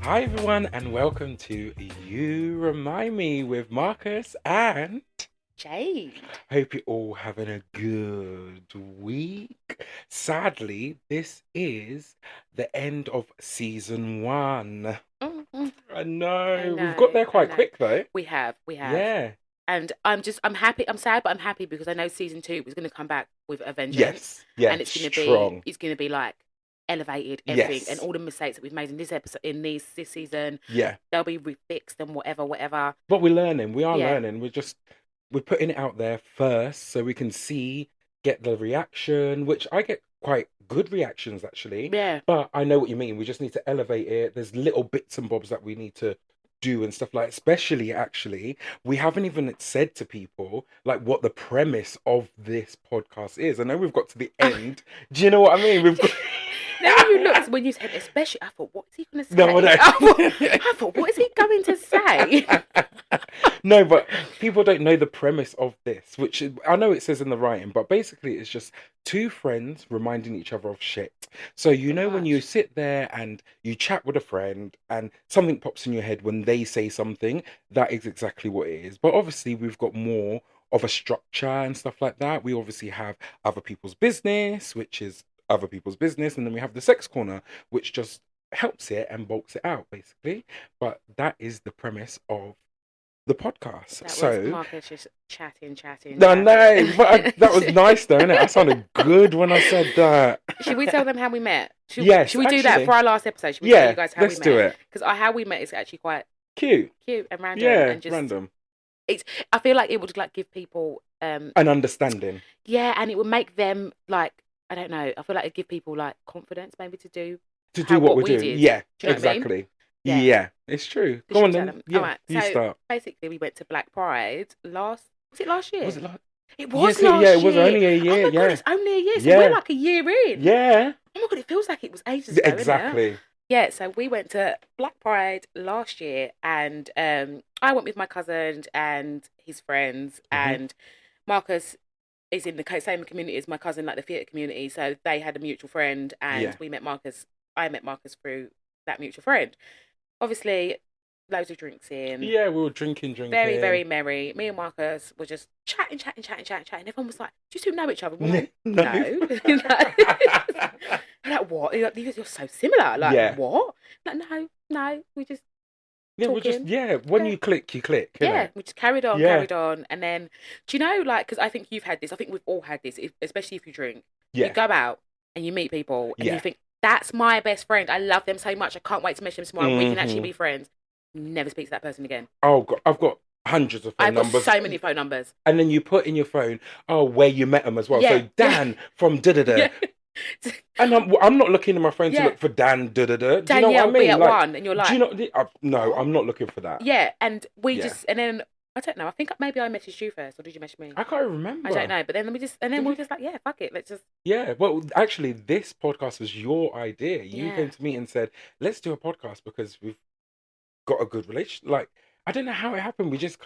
Hi everyone, and welcome to You Remind Me with Marcus and Jade. hope you're all having a good week. Sadly, this is the end of season one. Mm-hmm. I I know. We've got know, there I quite know. quick though. We have. Yeah. And I'm happy, I'm sad, but I'm happy because I know season two was going to come back with a vengeance. Yes. Yeah. And Strong. it's going to be like elevated, everything. And Yes. all the mistakes that we've made in this episode, this season, Yeah. they'll be refixed and whatever. But we're learning. We are Yeah. learning. We're putting it out there first so we can see, get the reaction, which I get quite good reactions actually. Yeah. But I know what you mean. We just need to elevate it. There's little bits and bobs that we need to do and stuff like, especially actually, we haven't even said to people like what the premise of this podcast is. I know we've got to the end. Do you know what I mean? We've got Then when you looked, when you said especially, I thought, what is he going to say? No, no. I thought, what is he going to say? No, but people don't know the premise of this, which I know it says in the writing, but basically it's just two friends reminding each other of shit. So you Pretty know when you much. sit there and you chat with a friend and something pops in your head when they say something, that is exactly what it is. But obviously we've got more of a structure and stuff like that. We obviously have other people's business, which is other people's business, and then we have the sex corner, which just helps it and bulks it out basically. But that is the premise of the podcast. That was So, Marcus just chatting. no, no, but that was nice though, innit? I sounded good when I said that. Should we tell them how we met? Yes, Should we do that actually. for our last episode? Should we tell Yeah, you guys how we let's do met? it. Because how we met is actually quite Cute. cute and random, Yeah, and just random. it's. I feel like it would like give people, An understanding. yeah, and it would make them like, I don't know. I feel like it'd give people like confidence maybe to do To do what what we're we doing. did. Yeah, Do you know what I mean? exactly. Yeah. Yeah, it's true. So Go should on we tell then. them? All Yeah, right. you So start. basically, we went to Black Pride last. Was it last year? Was it like? It Yes, was last yeah, it was year. only a Oh year. my god, Yeah, it's only a year. So yeah, we're like a year in. yeah. Oh my god, it feels like it was ages ago, isn't it? Exactly. Yeah, so we went to Black Pride last year, and I went with my cousin and his friends, Hmm. and Marcus is in the same community as my cousin, like the theatre community. So they had a mutual friend, and Yeah, we met Marcus. I met Marcus through that mutual friend. Obviously, loads of drinks in, yeah. We were drinking, very, drinking. very merry. Me and Marcus were just chatting. Everyone was like, "Do you two know each other?" We're No. like, "No." They're like, what? You're so similar. Like, Yeah. what? Like, no. We just Yeah, we're just talking. when Yeah. you click, Yeah, innit? we just Yeah, carried on. And then, do you know, like, because I think you've had this, I think we've all had this, especially if you drink. You yeah, go out and you meet people and you yeah. think, that's my best friend. I love them so much. I can't wait to meet them tomorrow. We can actually Hmm. be friends. Never speak to that person again. Oh, God, I've got hundreds of phone I've got numbers, so many phone numbers. and then you put in your phone, oh, where you met them as well. Yeah, So yeah, Dan from da da da, yeah. and I'm not looking in my phone to Yeah, look for Dan da da da. Do you know what I Danielle be mean? at Like, one, and you're do you like, know? No, what? I'm not looking for that. Yeah, and we Yeah, just, and then I don't know. I think maybe I messaged you first, or did you message me? I can't I don't remember. know. But then Did we were we? just like, yeah, fuck it, let's just, Yeah. Well, actually, this podcast was your idea. You yeah, came to me and said, "Let's do a podcast because we've got a good relation." Like, I don't know how it happened. We just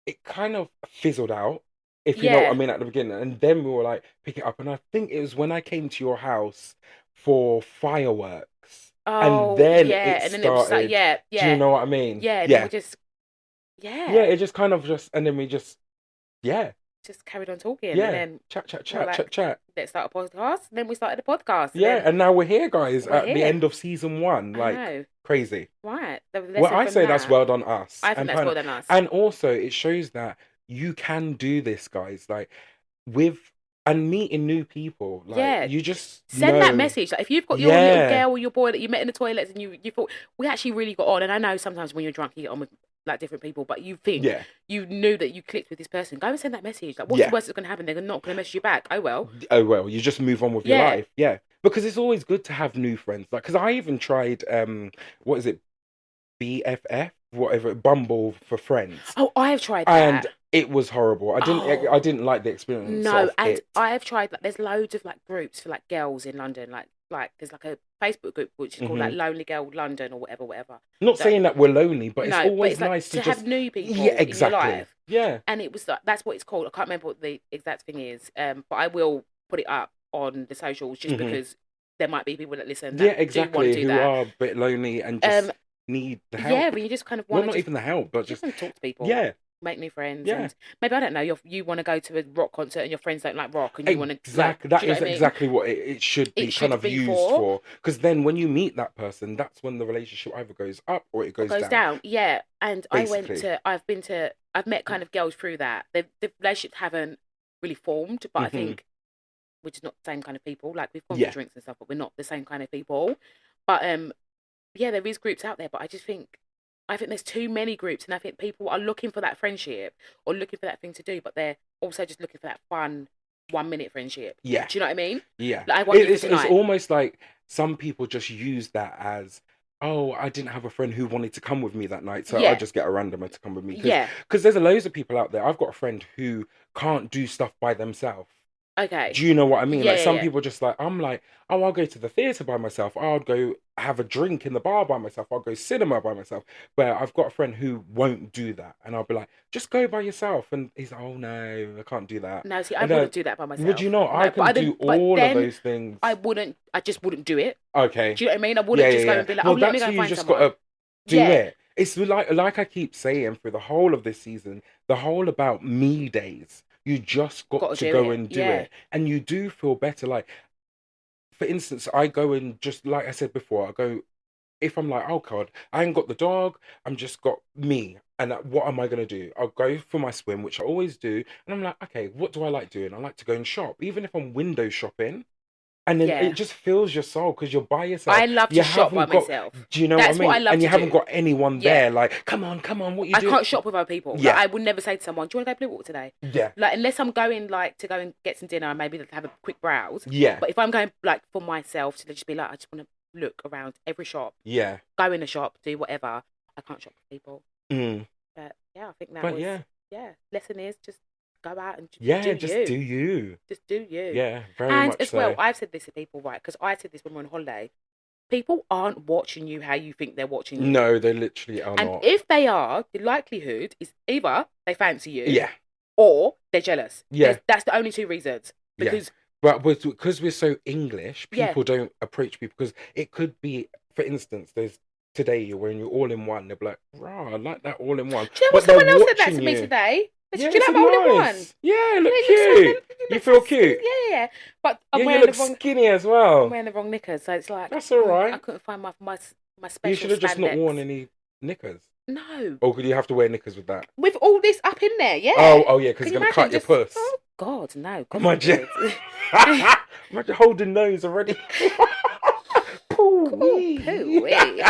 it kind of fizzled out, if you know what I yeah. mean, at the beginning. And then we were like, pick it up. And I think it was when I came to your house for fireworks. And Oh, then yeah. it And then it was just like, started. yeah, Do you yeah, know what I mean? yeah. And then we Yeah. just, Yeah. yeah, It just kind of and then we yeah. just carried on talking, and Yeah. then Chat, chat, we were chat, chat, like, chat. let's start a podcast. And then we started a podcast, and Yeah. then And now we're here, guys, we're at the here. end of season one. I Like, know, crazy. right? The Well, lesson I from say that's that, well done us. I think that's well done us. And also it shows that you can do this, guys. Like with and meeting new people. Like Yeah, you just send that know. message. Like if you've got your little Yeah. girl or your boy that you met in the toilets, and you thought we actually really got on. And I know sometimes when you're drunk you get on with like different people, but you think Yeah. you knew that you clicked with this person. Go and send that message. Like, what's the Yeah. worst that's going to happen? They're not going to message you back. Oh well. Oh well, you just move on with your Yeah. life. Yeah. Because it's always good to have new friends. Like because I even tried what is it? BFF? Whatever, Bumble for friends. Oh, I have tried And that. it was horrible. Oh I didn't like the experience no, of and it. I have tried. Like, there's loads of like groups for like girls in London. Like there's like a Facebook group which is called like Hmm. Lonely Girl London or whatever. Not So saying that we're lonely, but it's no, but always it's like nice to to have just new people yeah, in your exactly. life. Yeah. And it was like that's what it's called. I can't remember what the exact thing is. But I will put it up on the socials just Hmm. because there might be people that listen Yeah, that do want to exactly. do Who that. are a bit lonely and Um, just need the Yeah, help. when you just kind of Well, want to not even the help, but just just want to talk to people, yeah, make new friends, yeah. and maybe I don't know. You want to go to a rock concert and your friends don't like rock, and you want to like, Exactly. do That you know is what I mean? exactly what it should be It kind should of be used for for. Because then when you meet that person, that's when the relationship either goes up or it or goes goes down. down. Yeah, and Basically. I've met kind of girls through that. The relationships haven't really formed, but I Hmm. think we're just not the same kind of people. Like we've gone for Yeah. drinks and stuff, but we're not the same kind of people. But yeah, there is groups out there, but I think there's too many groups, and I think people are looking for that friendship or looking for that thing to do, but they're also just looking for that fun 1 minute friendship. Yeah. Do you know what I mean? Yeah. Like I want you for It's tonight. almost like some people just use that as, oh, I didn't have a friend who wanted to come with me that night, so I'll Yeah, just get a randomer to come with me. yeah, Because there's a loads of people out there. I've got a friend who can't do stuff by themselves. okay, Do you know what I mean? yeah, Like yeah, some yeah. people just like, I'm like, oh, I'll go to the theater by myself. I'll go have a drink in the bar by myself. I'll go cinema by myself. But I've got a friend who won't do that. And I'll be like, just go by yourself. And he's like, oh no, I can't do that. No, see, I And wouldn't do that by would you myself. not? I No, can do but all of then those things. I wouldn't. I just wouldn't do it. Okay. Do you know what I mean? I Yeah, wouldn't yeah, just go yeah. and be like, oh, Well, let me that's go who and you find just someone. gotta do Yeah, it. It's like I keep saying through the whole of this season, the whole about me days. You just got got to to do go it. and do Yeah, it. And you do feel better. Like, for instance, I go and just like I said before, I go if I'm like, oh God, I ain't got the dog, I'm just got me. And what am I gonna do? I'll go for my swim, which I always do, and I'm like, okay, what do I like doing? I like to go and shop, even if I'm window shopping. And then it yeah. just fills your soul because you're by yourself. I love You to shop by haven't got, myself. do you know what I That's what I mean? love And you to haven't do. got anyone Yeah. there like, come on, what you I do? can't shop with other people. Like Yeah, I would never say to someone, "Do you want to go blue water today?" yeah, Like unless I'm going like to go and get some dinner and maybe to have a quick browse. yeah, But if I'm going like for myself to just be like, I just want to look around every shop, yeah. go in a shop, do whatever. I can't shop with people. Mm. But yeah, I think that But was yeah, yeah. Lesson is just go out and just do yeah, just do you. you. Just do you. Yeah, very And much as well, so. I've said this to people, right? Because I said this when we we're on holiday. People aren't watching you how you think they're watching you. No, they literally are And not. if they are, the likelihood is either they fancy you Yeah, or they're jealous. yeah. That's the only two reasons. Yeah, Because but because we're so English, yeah, people don't approach people because it could be, for instance, there's today you're wearing your all in one. They're like, "Rah, I like that all in one," do you know what? but they're Someone else said that to watching me you. today. They said, Yeah, do you it's like my all in one? nice. Yeah, Yeah, look you look so cute. you You look so feel skinny. cute. Yeah, yeah, yeah. But Yeah, you look skinny as I'm well. wearing the wrong knickers, so it's like That's all I right. couldn't find my You special should have just not worn spandex. any knickers. No, Or could you have to wear knickers with that? with all this up in there, yeah. Oh, yeah, because Can it's you gonna imagine? cut your Just puss. oh God, no, God Imagine, forbid. imagine holding those already. Pooh Oh, wee. poo-wee.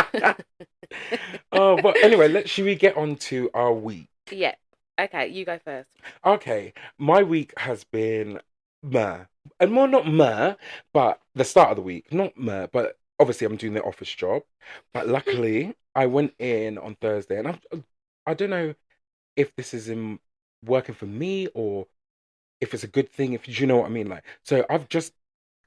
Oh, but anyway, should we get on to our week? Yeah. Okay, you go first. Okay, my week has been meh. And more not meh, but the start of the week, not meh, but obviously I'm doing the office job. But luckily, I went in on Thursday and I don't know if this is in working for me or if it's a good thing, if you know what I mean. Like, so I've just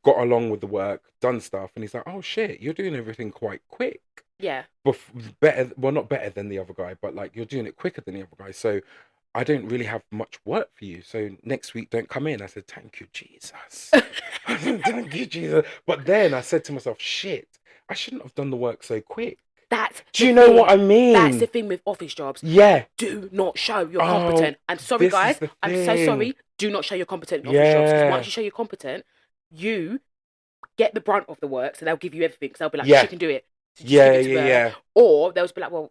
got along with the work, done stuff, and he's like, "Oh shit, you're doing everything quite quick." Yeah. Better, well, not better than the other guy, but like you're doing it quicker than the other guy. So I don't really have much work for you. So next week, don't come in. I said, "Thank you, Jesus." I said, "Thank you, Jesus." But then I said to myself, "Shit, I shouldn't have done the work so quick." That's Do the you know what I thing. That's the mean? thing with office jobs. Yeah. Do not show you're Oh, competent. I'm sorry, this is guys. the I'm so thing. sorry. Do not show you're competent in office jobs because once Yeah. you show you're competent, you get the brunt of the work. So they'll give you everything. So they'll be like, she Yeah. can do it. So just give Yeah. it to Yeah. her. Yeah. Or they'll just be like, well,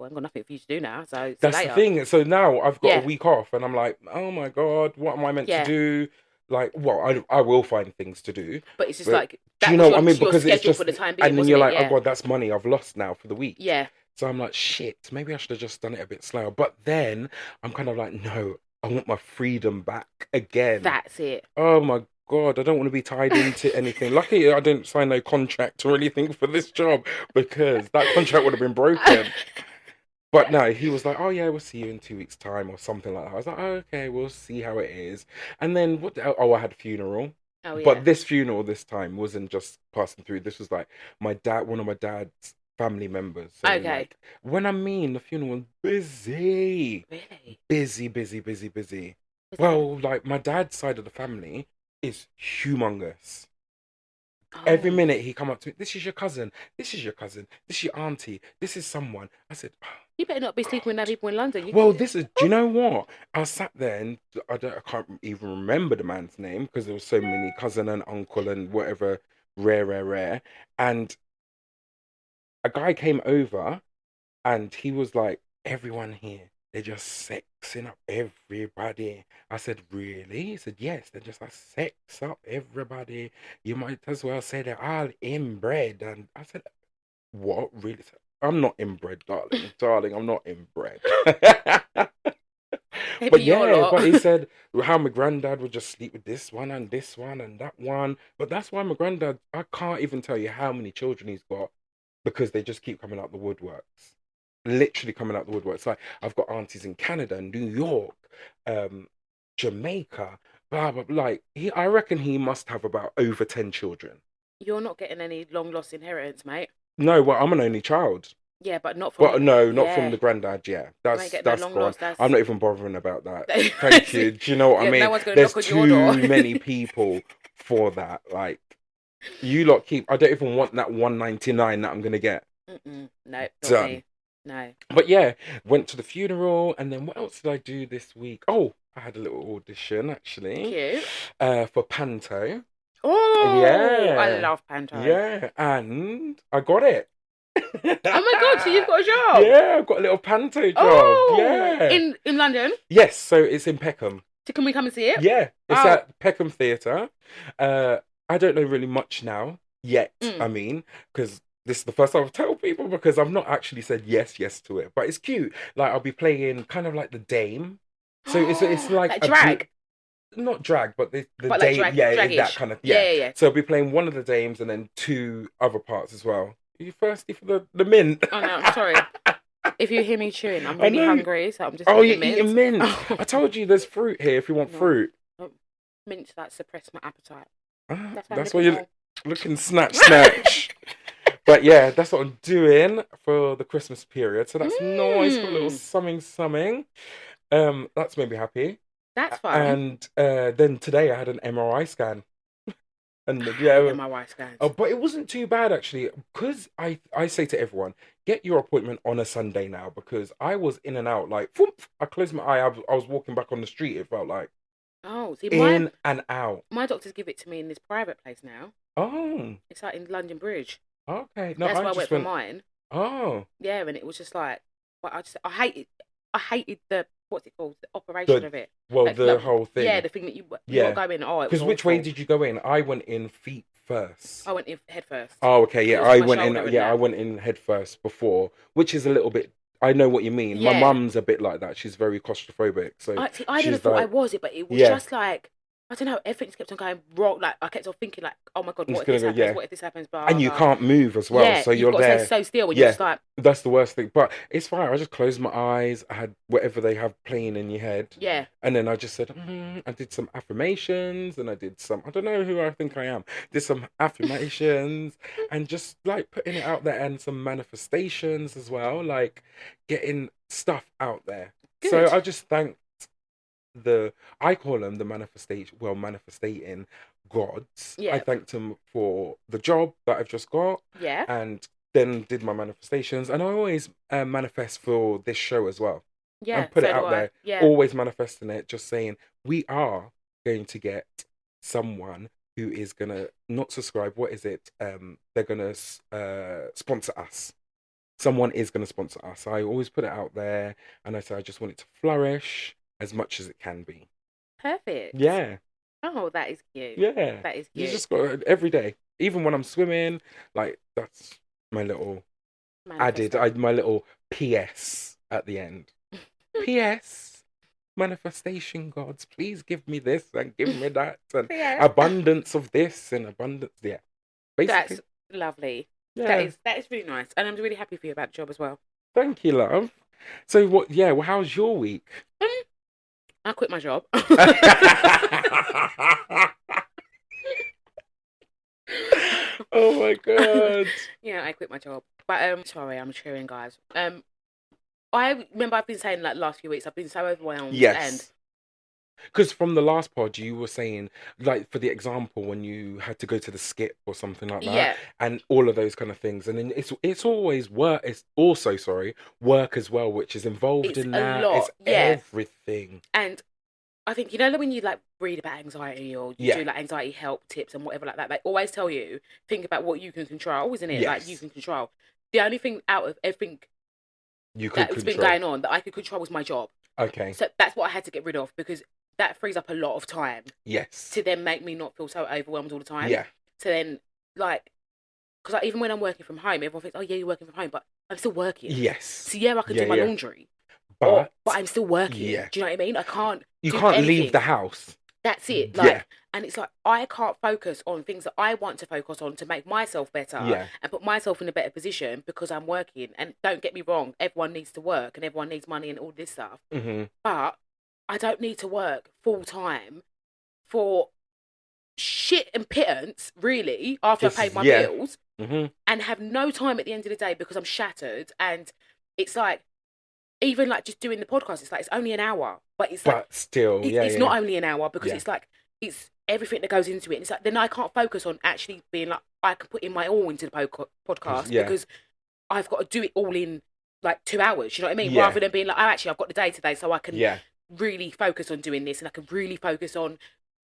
I've got nothing for you to do now. So see you That's the later. thing. So now I've got a Yeah. week off, and I'm like, oh my God, what am I meant to Yeah. do? Like, well, I will find things to do, But it's just but like, do you that know was what I mean? your Because it's schedule just, for the time being, and then wasn't you're it? like, oh Yeah. God, that's money I've lost now for the week. Yeah. So I'm like, shit, maybe I should have just done it a bit slower. But then I'm kind of like, no, I want my freedom back again. That's it. Oh my God, I don't want to be tied into anything. Lucky I didn't sign no contract or anything for this job because that contract would have been broken. But no, he was like, "Oh yeah, we'll see you in 2 weeks' time or something like that." I was like, oh, "Okay, we'll see how it is." And then oh, I had a funeral, Oh, but yeah. this funeral this time wasn't just passing through. This was like one of my dad's family members. So Okay. like, when I mean the funeral was busy, Really? busy, busy, busy, busy. Was there? Well, like my dad's side of the family is humongous. Every Oh, minute he come up to me, this is your cousin, this is your cousin, this is your auntie, this is someone. I said, oh, you better not be sleeping with no God. people in London. You, Well, this is, do you know what? I sat there and I can't even remember the man's name because there was so many cousin and uncle and whatever, rare, rare, rare. And a guy came over and he was like, everyone here, they're just sexing up everybody. I said, really? He said, yes, they're just like sex up everybody. You might as well say they're all inbred. And I said, what? Really? I'm not inbred, darling. Darling, I'm not inbred. maybe But you're a yeah, lot. but he said how my granddad would just sleep with this one and this one and that one. But that's why my granddad, I can't even tell you how many children he's got because they just keep coming out the woodworks. Literally coming out the woodworks. Like I've got aunties in Canada, New York, um, Jamaica, blah blah. Like I reckon he must have about over 10 children. You're not getting any long lost inheritance, mate. No, well, I'm an only child. Yeah, but not from But your. no, not from Yeah, the granddad. Yeah, you ain't that's getting no that's long gone. lost. I'm That's. not even bothering about that. Thank you. Do you know what I Yeah, no mean? one's gonna There's knock on your door. too many people for that. Like you lot keep. I don't even want that 199 that I'm gonna get. No, not Done. me. No. But yeah, went to the funeral, and then what else did I do this week? Oh, I had a little audition actually, Cute. for Panto. Oh, I Yeah, love panto. yeah, and I got it. Oh my god! So you've got a job? Yeah, I've got a little panto job. Oh, Yeah. in London. Yes, so it's in Peckham. So can we come and see it? Yeah, it's Oh, at Peckham Theatre. Uh, I don't know really much now yet. mm. I mean, because this is the first time I've told people because I've not actually said yes to it. But it's cute. Like I'll be playing kind of like the dame. So it's like Like a drag, not drag, but the but like dame. drag, Yeah, that dragish. kind of Yeah, yeah. yeah, yeah. So I'll be playing one of the dames and then two other parts as well. Are you thirsty for the mint? Oh no, I'm sorry. If you hear me chewing, I'm I really know. hungry, so I'm just Oh, eating you're mint. eating mint. Oh, I told you there's fruit here if you want no, fruit. no. Mint like suppress my appetite. Ah, That's why I'm that's why looking you're all. looking snatch. But yeah, that's what I'm doing for the Christmas period. So that's nice, got a little Mmm, something. That's made me happy. that's fun. And then today I had an MRI scan. And I hate yeah, MRI scans. oh, but it wasn't too bad actually. Because I say to everyone, get your appointment on a Sunday now because I was in and out like whoop, I closed my eye, I was walking back on the street, it felt like. Oh, see, my In and out. my doctors give it to me in this private place now. Oh, It's like in London Bridge. okay. No, That's I where I went just for went, mine. oh, Yeah, and it was just like, well, I hated the what's it called, the operation the of it. well, Like, the whole yeah, thing. the thing that you got Yeah. to go in. Oh, it was Because which way awful. did you go in? I went in feet first. I went in head first Oh, okay, because yeah, it was for I my went in. shoulder and Yeah, I that. went in head first before, which is a little bit. I know what you mean. My Yeah, mum's a bit like that. She's very claustrophobic, so I never she's thought I like, was it, but it was yeah, just like I don't know. Everything just kept on going wrong. Like I kept on thinking, like, oh my god, I'm what just if gonna this go, happens? yeah, What if this happens? Blah and blah you blah. can't move as well, Yeah, so you've you're got to stay there. so still, and you're Yeah, just like, that's the worst thing. But it's fine. I just closed my eyes. I had whatever they have playing in your head, yeah, and then I just said, I did some affirmations, and I did some. I don't know who I think I am. Did some affirmations, and just like putting it out there, and some manifestations as well, like getting stuff out there. So good. I just thank the I call them the manifestation well manifestating gods. I Yeah, thanked them for the job that I've just got yeah, and then did my manifestations and I always manifest for this show as well yeah. and put it So do out I. there, Yeah, always manifesting it, just saying we are going to get someone who is gonna not subscribe, what is it, they're gonna sponsor us. Someone is going to sponsor us. I always put it out there and I say I just want it to flourish as much as it can be. perfect. Yeah, Oh, that is cute. yeah. That is You cute. just got every day, even when I'm swimming. Like that's my little added, Manifesto. my little PS at the end. PS, manifestation gods, please give me this and give me that and Yeah. abundance of this and abundance. Yeah, basically. That's lovely. That Yeah. is that is really nice, and I'm really happy for you about the job as well. Thank you, love. So what? Yeah. Well, how's your week? Um, I quit my job. Oh my god. Yeah, I quit my job. But sorry, I'm chewing, guys. I remember I've been saying like last few weeks I've been so overwhelmed and Yes. Because from the last pod, you were saying, like, for the example, when you had to go to the skip or something like that, Yeah, and all of those kind of things, and then it's always work. It's also, sorry, work as well, which is involved it's in a that. It's lot. Yeah, everything. and I think, you know, when you like read about anxiety or you Yeah. do like anxiety help tips and whatever like that, they always tell you think about what you can control, isn't it? Like you Yes. can control. The only thing out of everything You could that's been control. going on that I could control was my job. Okay. So that's what I had to get rid of because that frees up a lot of time Yes. to then make me not feel so overwhelmed all the time. Yeah. To then like, because like, even when I'm working from home, everyone thinks, oh yeah, you're working from home, but I'm still working. Yes. So yeah, I can Yeah. do my Yeah. laundry, But but I'm still working. yeah, Do you know what I mean? I can't you do can't leave anything. the house. That's it. Yeah. Like, and it's like I can't focus on things that I want to focus on to make myself better Yeah. and put myself in a better position because I'm working. And don't get me wrong, everyone needs to work and everyone needs money and all this stuff. Hmm. But I don't need to work full time for shit and pittance, really, after I This paid is my yeah. bills Hmm. and have no time at the end of the day because I'm shattered. And it's like, even like just doing the podcast, it's like it's only an hour, but it's like But still, yeah, it's yeah, not only an hour because yeah. it's like it's everything that goes into it. And it's like then I can't focus on actually being like I can put in my all into the podcast Yeah. because I've got to do it all in like 2 hours. You know what I mean? Yeah. Rather than being like, oh, actually, I've got the day today, so I can Yeah. really focus on doing this and I can really focus on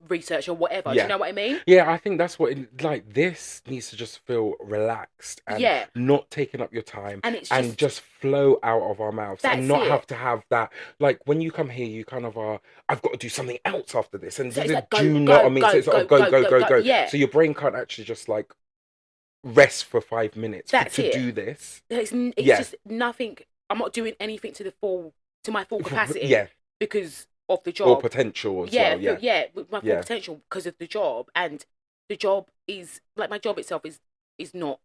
research or whatever. Do you Yeah. know what I mean? Yeah, I think that's what like this needs to just feel relaxed and Yeah, not taking up your time and it's and just just flow out of our mouths and that's not it. have to have that like when you come here you kind of are I've got to do something else after this and So it's like do go, you know what I go, mean? So go, it's sort of go, go, go, go, go, go, go. go. Yeah, So your brain can't actually just like rest for 5 minutes that's to it. do this. It's Yeah. just nothing. I'm not doing anything to my full capacity Yeah. because of the Or job. potential as Yeah, well. Yeah. yeah, with my full Yeah. potential because of the job, and the job is like my job itself is not.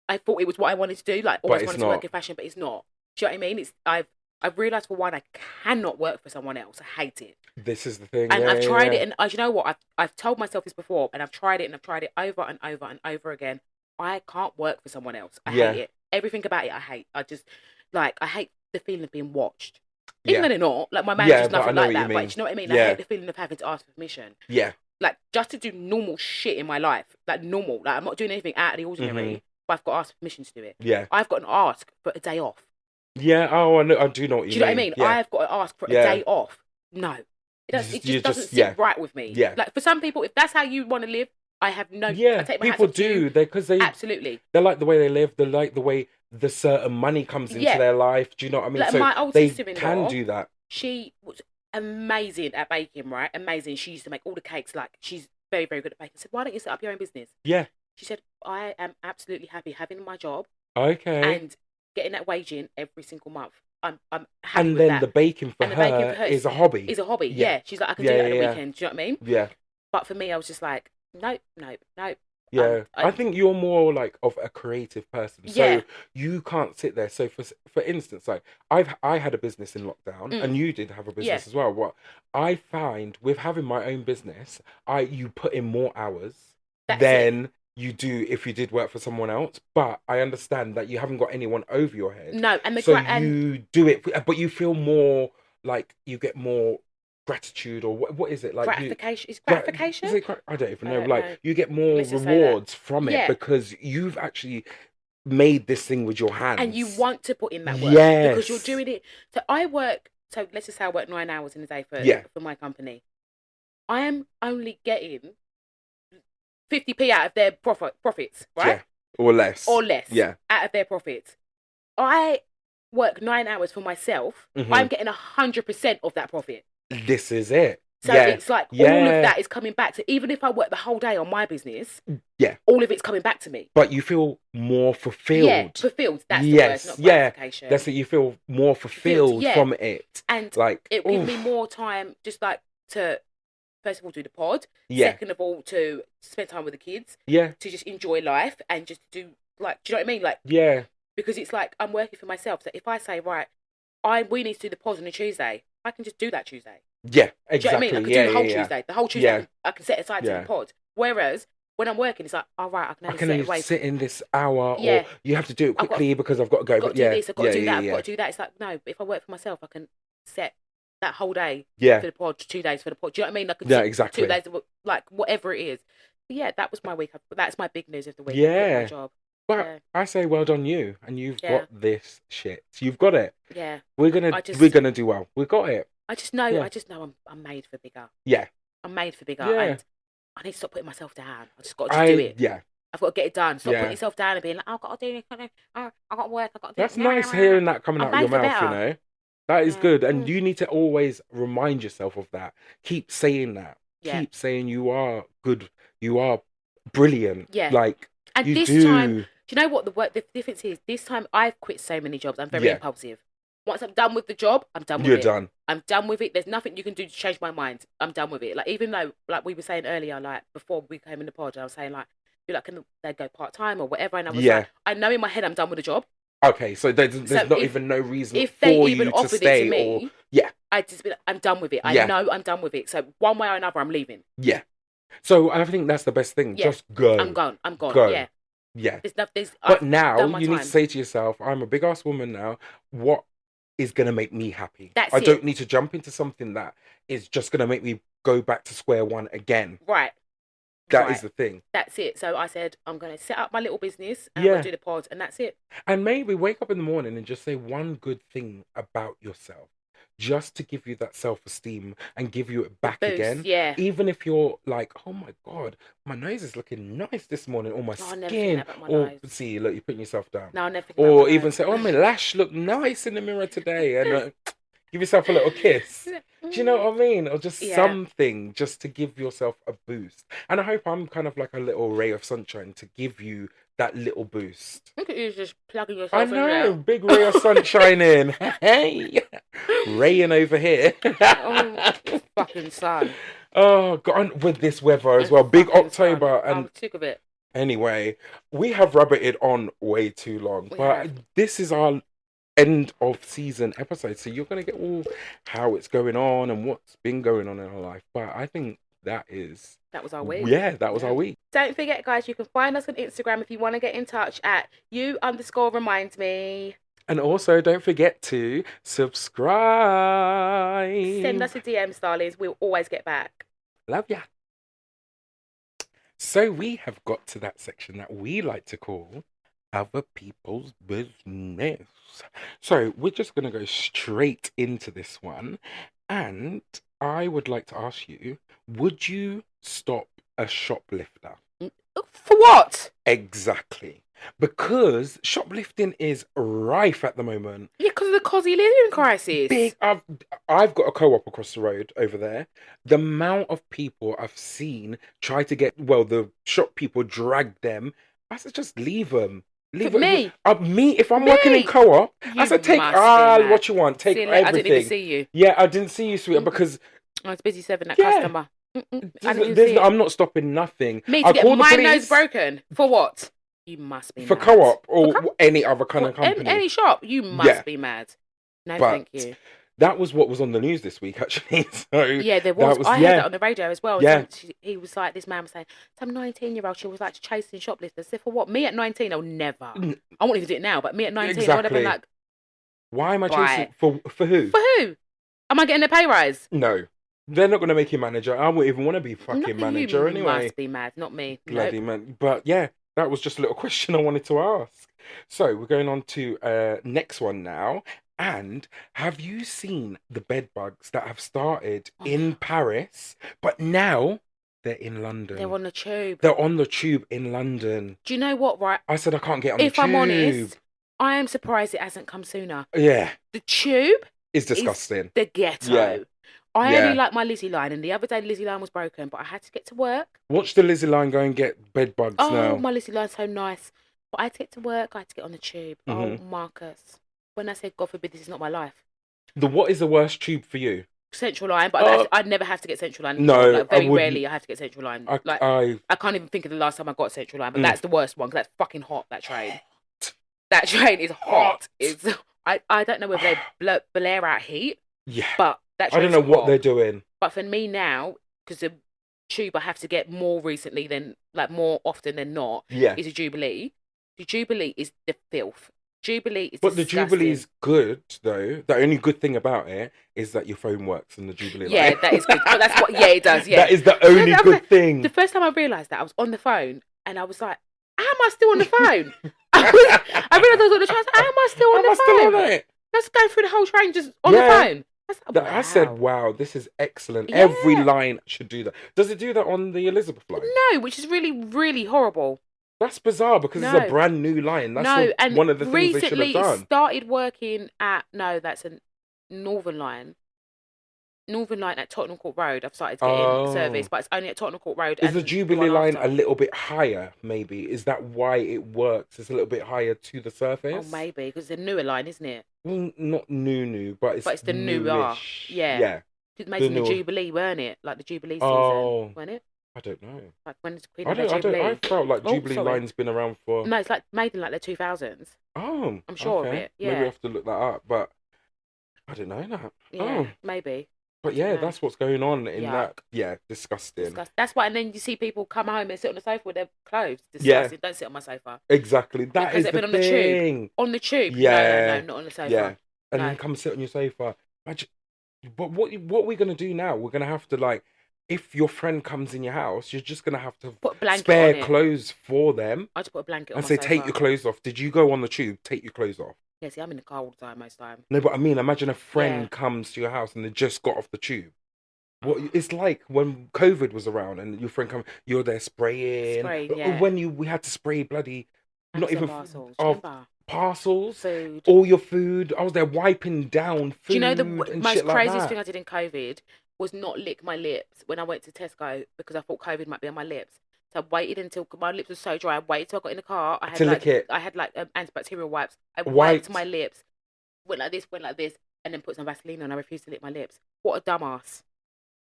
I thought it was what I wanted to do, like But always it's wanted to work not. in fashion, but it's not. Do you know what I mean? It's I've realised for one, I cannot work for someone else. I hate it, This is the thing. and Yeah, I've yeah, tried yeah. it, and you know what? I've told myself this before, and I've tried it, and I've tried it over and over and over again. I can't work for someone else. I hate Yeah. it. Everything about it, I hate. I just like I hate the feeling of being watched. Even Yeah. though they're not, like my Yeah, manager's but I nothing know like what you that. But mean. do you know what I mean? I hate Yeah. the feeling of having to ask for permission. Yeah. Like just to do normal shit in my life, like normal. Like I'm not doing anything out of the Hmm. ordinary, but I've got to ask for permission to do it. Yeah. I've got to ask for a day off. Yeah. Oh, I know. I do know what Do you you know what I mean. mean? Yeah. I've got to ask for a Yeah. day off. No, it You're just doesn't just sit yeah. right with me. Yeah. Like for some people, if that's how you want to live, I have no. I Yeah. take my hats People off to you. do. They because Absolutely. they like the way they live. They like the way the certain money comes into Yeah. their life. Do you know what I mean? Like So my old they can sister-in-law, do that. she was amazing at baking, right? Amazing. She used to make all the cakes. Like she's very, very good at baking. I said, why don't you set up your own business? Yeah. She said, I am absolutely happy having my job Okay. and getting that wage in every single month. I'm happy And with then that. the baking for And the baking for her her is a hobby. is a hobby. Yeah. Yeah. She's like, I can do Yeah. that at Yeah. the Yeah. weekend. Do you know what I mean? Yeah. But for me, I was just like, nope, nope, nope. Yeah, I I think you're more like of a creative person, yeah. so you can't sit there. So for instance, like I had a business in lockdown, Mm, and you did have a yeah. business as well. What I find with having my own business, I you put in more hours That's it. than you do if you did work for someone else. But I understand that you haven't got anyone over your head, No, and so and you do it, but you feel more like you get more gratitude or what is it like you gratification is Gra- is gratification. it? I don't even I know. don't know. Like you get more Let's just say that. rewards from it Yeah. because you've actually made this thing with your And you hands. want to put in that work because you're Yes. doing it. So I work. So let's just say I work 9 hours in a day Yeah. for my company. I am only getting 50p out of their profits, right? Yeah. Or less. Or less Yeah. out of their profits. I work 9 hours for myself. I'm Hmm. getting 100% of that profit. This is it. So Yeah. it's like all of Yeah. that is coming back to even if I work the whole day on my business, Yeah. all of it's coming back to me. But you feel more Yeah, fulfilled. fulfilled. That's the word, Yes. not Yeah. gratification. That's it. You feel more Fulfilled, fulfilled yeah. from it. And Like, it gives me oof. more time just like to first of all do the pod, Yeah. second of all to spend time with the kids, Yeah. to just enjoy life and just do like do you know what I mean? Like Yeah. because it's like I'm working for myself. So if I say, right, we need to do the pod on a Tuesday, I can just do that Tuesday. Yeah. Do you know what I mean? I Exactly. could Yeah. do the whole Yeah. Yeah. Tuesday. The whole Tuesday Yeah. I can set aside to Yeah. the pod. Whereas when I'm working, it's like, all right, I can I only can set only away. sit in this hour, or Yeah, you have to do it I've got quickly because I've got to go. I've got But to do yeah, this, I've got yeah, to do yeah, that, I've yeah, got to do that. It's like, no, but if I work for myself, I can set that whole day Yeah. for the pod, 2 days for the pod. Do you know what I mean? Like Yeah, 2 days, exactly. like whatever it is. But yeah, that was my week. That's my big news of the week. I quit my Yeah. job. But Yeah, I say well done you, and you've yeah, got this shit. You've got it. yeah. We're gonna I we're just, gonna do well. We got it. I just know, Yeah. I'm made for bigger. Yeah. I'm made for bigger, Yeah. and I need to stop putting myself down. I just got to just do it. Yeah. I've got to get it done. Stop putting Yeah. yourself down and being like, oh, I've got to do this. I got to work. I've got to do That's it. nice hearing that coming I'm out of your made for mouth, you better. know. That is Yeah. good. And you need to always remind yourself of that. Keep saying that. Yeah. Keep saying you are good. You are brilliant. Yeah. Like, And you this do. time, do you know what the difference is? This time I've quit so many jobs. I'm very Yeah. impulsive. Once I'm done with the job, I'm done with You're it. done. I'm done with it. There's nothing you can do to change my mind. I'm done with it. Like, even though, like we were saying earlier, like before we came in the pod, I was saying like, you're like, can they go part time or whatever? And I was Yeah. like, I know in my head I'm done with the job. Okay, so there's So not if even no reason if they for even you to offered it stay to or me, yeah. I'd just be like, I'm done with it. I Yeah. know I'm done with it. So one way or another, I'm leaving. Yeah. So I think that's the best thing. Yeah. Just go. I'm gone. I'm gone. Go. Yeah. Yeah. There's But I've now done my you need time. to say to yourself, I'm a big ass woman now. What is gonna make me happy? That's I it. don't need to jump into something that is just gonna make me go back to square one again. Right. That is the thing. That's it. So I said, I'm going to set up my little business and Yeah. I'm going to do the pod, and that's it. And maybe wake up in the morning and just say one good thing about yourself. Just to give you that self-esteem and give you it back Boost, again. yeah. Even if you're like, oh my God, my nose is looking nice this morning, or my Oh, I never think skin. that about my Or nose. see, look, you're putting yourself down. No, I never think about Or my even nose. say, oh, my lash look nice in the mirror today. And give yourself a little kiss. Do you know what I mean? Or just Yeah. something just to give yourself a boost. And I hope I'm kind of like a little ray of sunshine to give you that little boost. Look at you just plugging I yourself in know, there. big ray of sunshine in. Hey, raying over here. Oh, fucking sun. Oh, got on with this weather as well. Big Fucking October. sun. And I'm sick of it. anyway, we have rabbited on way too long. We But have. this is our end of season episode. So you're going to get all how it's going on and what's been going on in our life. But I think that was our week. Yeah, that was our week. Don't forget, guys, you can find us on Instagram if you want to get in touch at @you_remind me. And also, don't forget to subscribe. Send us a DM, darlings. We'll always get back. Love ya. So we have got to that section that we like to call other people's business. So we're just going to go straight into this one. And I would like to ask you, would you stop a shoplifter? For what? Exactly. Because shoplifting is rife at the moment. Yeah, because of the cost of living crisis. Big. I've got a co-op across the road over there. The amount of people I've seen try to get, well, the shop people drag them. I said, just leave them. Leave For it. me? Me, if I'm working in co-op, I You said, take must be mad. what you want. Take See you everything. later. I didn't even see you. Yeah, I didn't see you, sweetheart, because I was busy serving that Yeah. customer. I didn't even see it. I'm not stopping nothing. Me I'll to get call the my police nose broken. For what? You must be for mad. co-op or For co- any other kind of For company. any shop. You must Yeah. be mad. No, But thank you. that was what was on the news this week, actually. So Yeah, there was. I heard that on the radio as well. Yeah. He was like, this man was saying, some 19-year-old, she was like chasing shoplifters. So for what? Me at 19, I'll never. I won't even do it now, but me at 19, I would have been like, why am I Right. chasing for who? for who? Am I getting a pay rise? No, they're not going to make you manager. I wouldn't even want to be fucking No, manager you anyway. must be mad, not me. Bloody Nope. man. But yeah, that was just a little question I wanted to ask. So we're going on to next one now. And have you seen the bed bugs that have started in Paris, but now they're in London? They're on the tube. They're on the tube in London. Do you know what, right? I said I can't get on the If tube. I'm honest, I am surprised it hasn't come sooner. Yeah, The tube it's is disgusting. the ghetto. Yeah. I Yeah. only like my Lizzie line, and the other day the Lizzie line was broken, but I had to get to work. Watch the Lizzie line go and get bed bugs Oh, now. my Lizzie line's so nice. But I had to get to work, I had to get on the tube. Oh, Mhm. Marcus. When I say, God forbid, this is not my life. What is the worst tube for you? Central line, but I'd never have to get Central line. No, anymore. Like, I very wouldn't. rarely I have to get Central line. I I can't even think of the last time I got Central line, but Mm. that's the worst one because that's fucking hot. That train. That train is hot. It's I don't know whether they blare out heat, yeah. but that I don't train's know what hot. they're doing. But for me now, because the tube I have to get more recently than, like, more often than not, Yeah. is a Jubilee. The Jubilee is the filth. Jubilee is But the disgusting. Jubilee's good though. The only good thing about it is that your phone works in the Jubilee line. Yeah, that is good. But that's what. Yeah, it does. Yeah. That is the Do you know only that good the thing. first time I realised that I was on the phone and I was like, "How am I still on the phone?" I realised I was on the train. I was like, "How am I still on How am I still the on phone?" it? Just going through the whole train just on the Yeah. phone. That's like, That I said, wow. wow, this is excellent. Every Yeah. line should do that. Does it do that on the Elizabeth line? No, which is really, really horrible. That's bizarre because it's a No, brand new line. That's no. And one of the things they should have recently it done. started working at, no, that's a Northern Line. Northern Line at Tottenham Court Road. I've started getting service, Oh. but it's only at Tottenham Court Road Is the and the Jubilee one line a after. little bit higher, maybe? Is that why it works? It's a little bit higher to the Oh, surface? maybe because it's a newer line, isn't it? Well, not new, but But it's it's the newer, newish. yeah. Yeah, It made the in the newer. Jubilee, weren't it? Like the Jubilee season, Oh, weren't it? I don't know. Like when did the Queen I have her don't, I don't, I Jubilee? felt like Oh, Jubilee sorry. line's been around for, No, it's like made in like the 2000s. oh, I'm sure of okay. it. Maybe I Yeah, have to look that up, but I don't know that. yeah, Oh, maybe. I but don't yeah, know. that's what's going on in Yuck. that. Yeah, disgusting. Disgusting. That's why. And then you see people come home and sit on the sofa with their clothes. Yeah, Disgusting. Don't sit on my sofa. exactly. That Has is it the been on the tube? thing. On the tube? No, no, no, Yeah, not on the yeah. sofa. And then No. come sit on your sofa. Imagine, but what are we gonna do now? We're gonna have to like, if your friend comes in your house, you're just gonna have to Put a blanket on spare it. clothes for them I just put a blanket on and my say, take your sofa. clothes off. Did you go on the tube? Take your clothes off. Yeah, see, I'm in the car all the time, most time. No, but I mean, imagine a Yeah. friend comes to your house and they just got off the tube. What Oh, it's like when COVID was around and your friend come, you're there spraying. spraying, yeah. When we had to spray bloody, not Amazon even parcels. Do you of remember? parcels, Food. all your food. I was there wiping down Do you know the food and most shit like craziest thing that. I did in COVID was not lick my lips when I went to Tesco because I thought COVID might be on my lips. So I waited until my lips were so dry. I waited till I got in the car. To lick it, I had like antibacterial wipes. I wiped my wiped lips, went like this, and then put some Vaseline on. I refused to lick my lips. What a dumbass.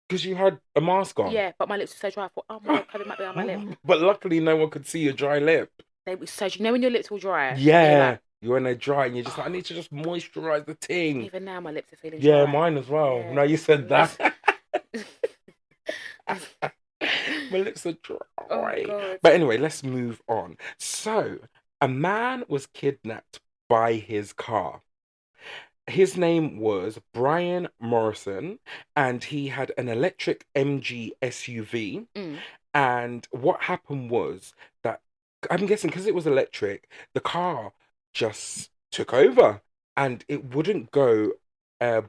because you had a mask on. Yeah, but my lips were so dry. I thought, oh my god, COVID might be on my lips. But luckily, no one could see your dry lip. They were so. You know when your lips all dry and you're like, Yeah, you're in there dry and you're just like, I oh. need to just moisturize the ting. Even now my lips are feeling Yeah, dry. mine as well. Yeah. Now you said that. My lips are Oh dry. god. But anyway, let's move on. So, a man was kidnapped by his car. His name was Brian Morrison, and he had an electric MG SUV. Mm. And what happened was that I'm guessing because it was electric, the car just took over and it wouldn't go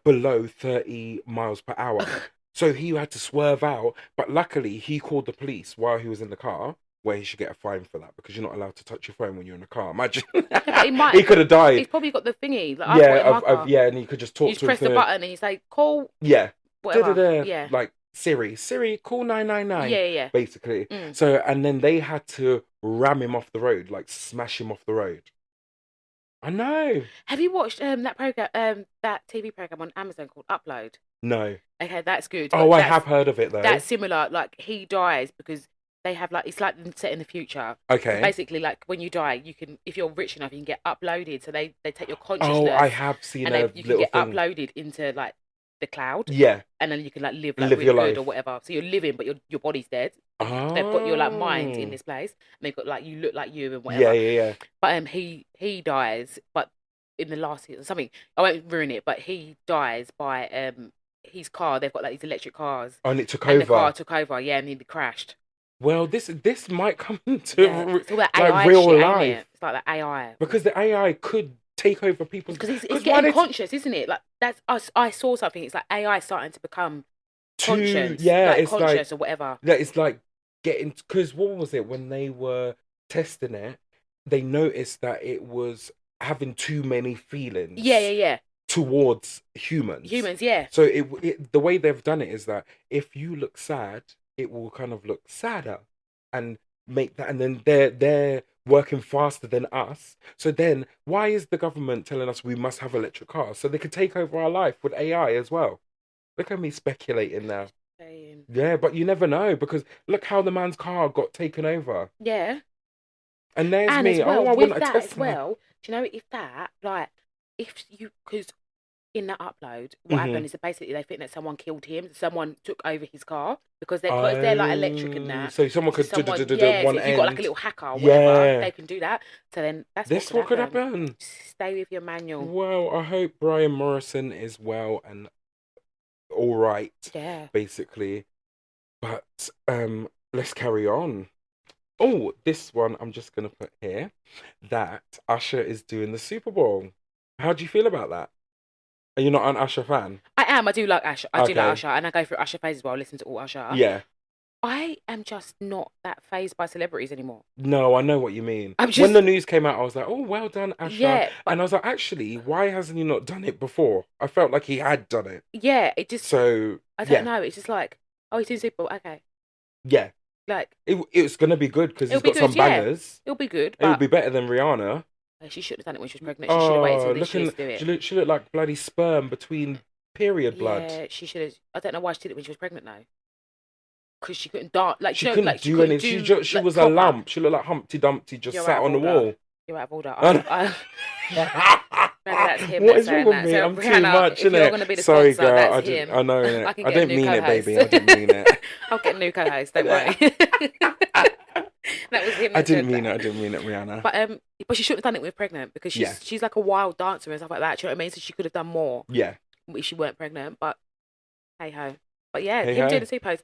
below 30 miles per hour. So he had to swerve out, but luckily he called the police while he was in the car, where he should get a fine for that because you're not allowed to touch your phone when you're in a car. Imagine Yeah, but he might. he could have He's died. probably got the thingy that I've got Yeah, in my car. yeah, and he could just You talk just to him press the for button and you say, call yeah, whatever. da-da-da, Yeah. like Siri, call 999, Yeah, yeah, basically. yeah. Mm. So, and then they had to ram him off the road, like smash him off the road. I know. Have you watched that program, that TV program on Amazon called Upload? No. Okay, that's good. Oh, But I have heard of it though. that's similar. Like he dies because they have like it's like them set in the future. And Okay. basically, like when you die, you can if you're rich enough, you can get uploaded. So they take your Oh, I consciousness have seen and a you can little get thing. uploaded into like the cloud, Yeah, and then you can like live like live really your good or life. whatever. So you're living, but your body's dead. And they've got your like mind in Oh. this place, and they've got like you look like you and Yeah, whatever. yeah, yeah. But he dies, but in the last season, something I won't ruin it, but he dies by his car. They've got like these electric cars, And it took and the car over. took over. Yeah, and he crashed. Well, this might come Yeah, to it's all that like AI real shit, ain't life it? It's like that AI because the AI could take over people's. because it's Because why getting they conscious, isn't it? Like that's us. I saw something. It's like AI starting to become too? conscious, Yeah, like it's like conscious or whatever. that. It's like getting because what was it when they were testing it? They noticed that it was having too many Yeah, yeah, feelings yeah. towards humans. Humans, yeah, So the way they've done it is that if you look sad, it will kind of look sadder and make that, and then they're working faster than us. So then why is the government telling us we must have electric cars so they can take over our life with AI as well? Look at me speculating now. saying Yeah, but you never know because look how the man's car got taken over. yeah. And there's And as me. Oh, well I want with a that as Tesla. well. Do you know if that like if you because in that upload, what happened Hmm. is that basically they think that someone killed him. Someone took over his car because they're like electric and Oh, that. so someone So could someone, do yeah. So one if you got like a end. little hacker or whatever, Yeah. they can do that. So then that's what This could what could happen. happen. Stay with your manual. Well, I hope Brian Morrison is well and all right, Yeah. basically. But let's carry on. Oh, this one I'm just gonna put here that Usher is doing the Super Bowl. How do you feel about that? Are you not an Usher fan? I am. I do like Usher. I do like Okay. Usher, and I go through Usher phase as well. I listen to all Usher. Yeah. I am just not that phased by celebrities anymore. No, I know what you mean. I'm When just, the news came out, I was like, "Oh, well done, Usher." yeah, but And I was like, "Actually, why hasn't he not done it before?" I felt like he had done it. yeah, it just, So I don't yeah, know. It's just like, oh, he's doing Super Bowl. Okay, yeah, like it's gonna be good because it'll he's be got some good. Yeah, bangers. it'll be good. It would But be better than Rihanna. she should have done it when she was pregnant. She should have waited Oh, till this year to do it. she looked like bloody sperm between period blood. Yeah, she should have. I don't know why she did it when she was pregnant though, because she couldn't dance. Like She she, couldn't like she do couldn't anything. do She like was a proper. lump. She looked like Humpty Dumpty just You're sat out of on the order. wall. You're out of order. What Maybe that's him is that's wrong saying with that. me? So I'm too Rihanna, much, if you're innit? going to be the Sorry, sponsor, girl. that's him. I know, innit? I can I get a didn't new mean it, co-host. baby. I didn't mean it. I'll get a new co-host. Don't worry. That was him I that didn't said mean it. that. I didn't mean it, Rihanna. But she shouldn't have done it when pregnant because Yeah, she's like a wild dancer and stuff like that. Do you know what I mean? So she could have done more yeah. if she weren't pregnant. But hey ho. But yeah, Hey him doing ho. the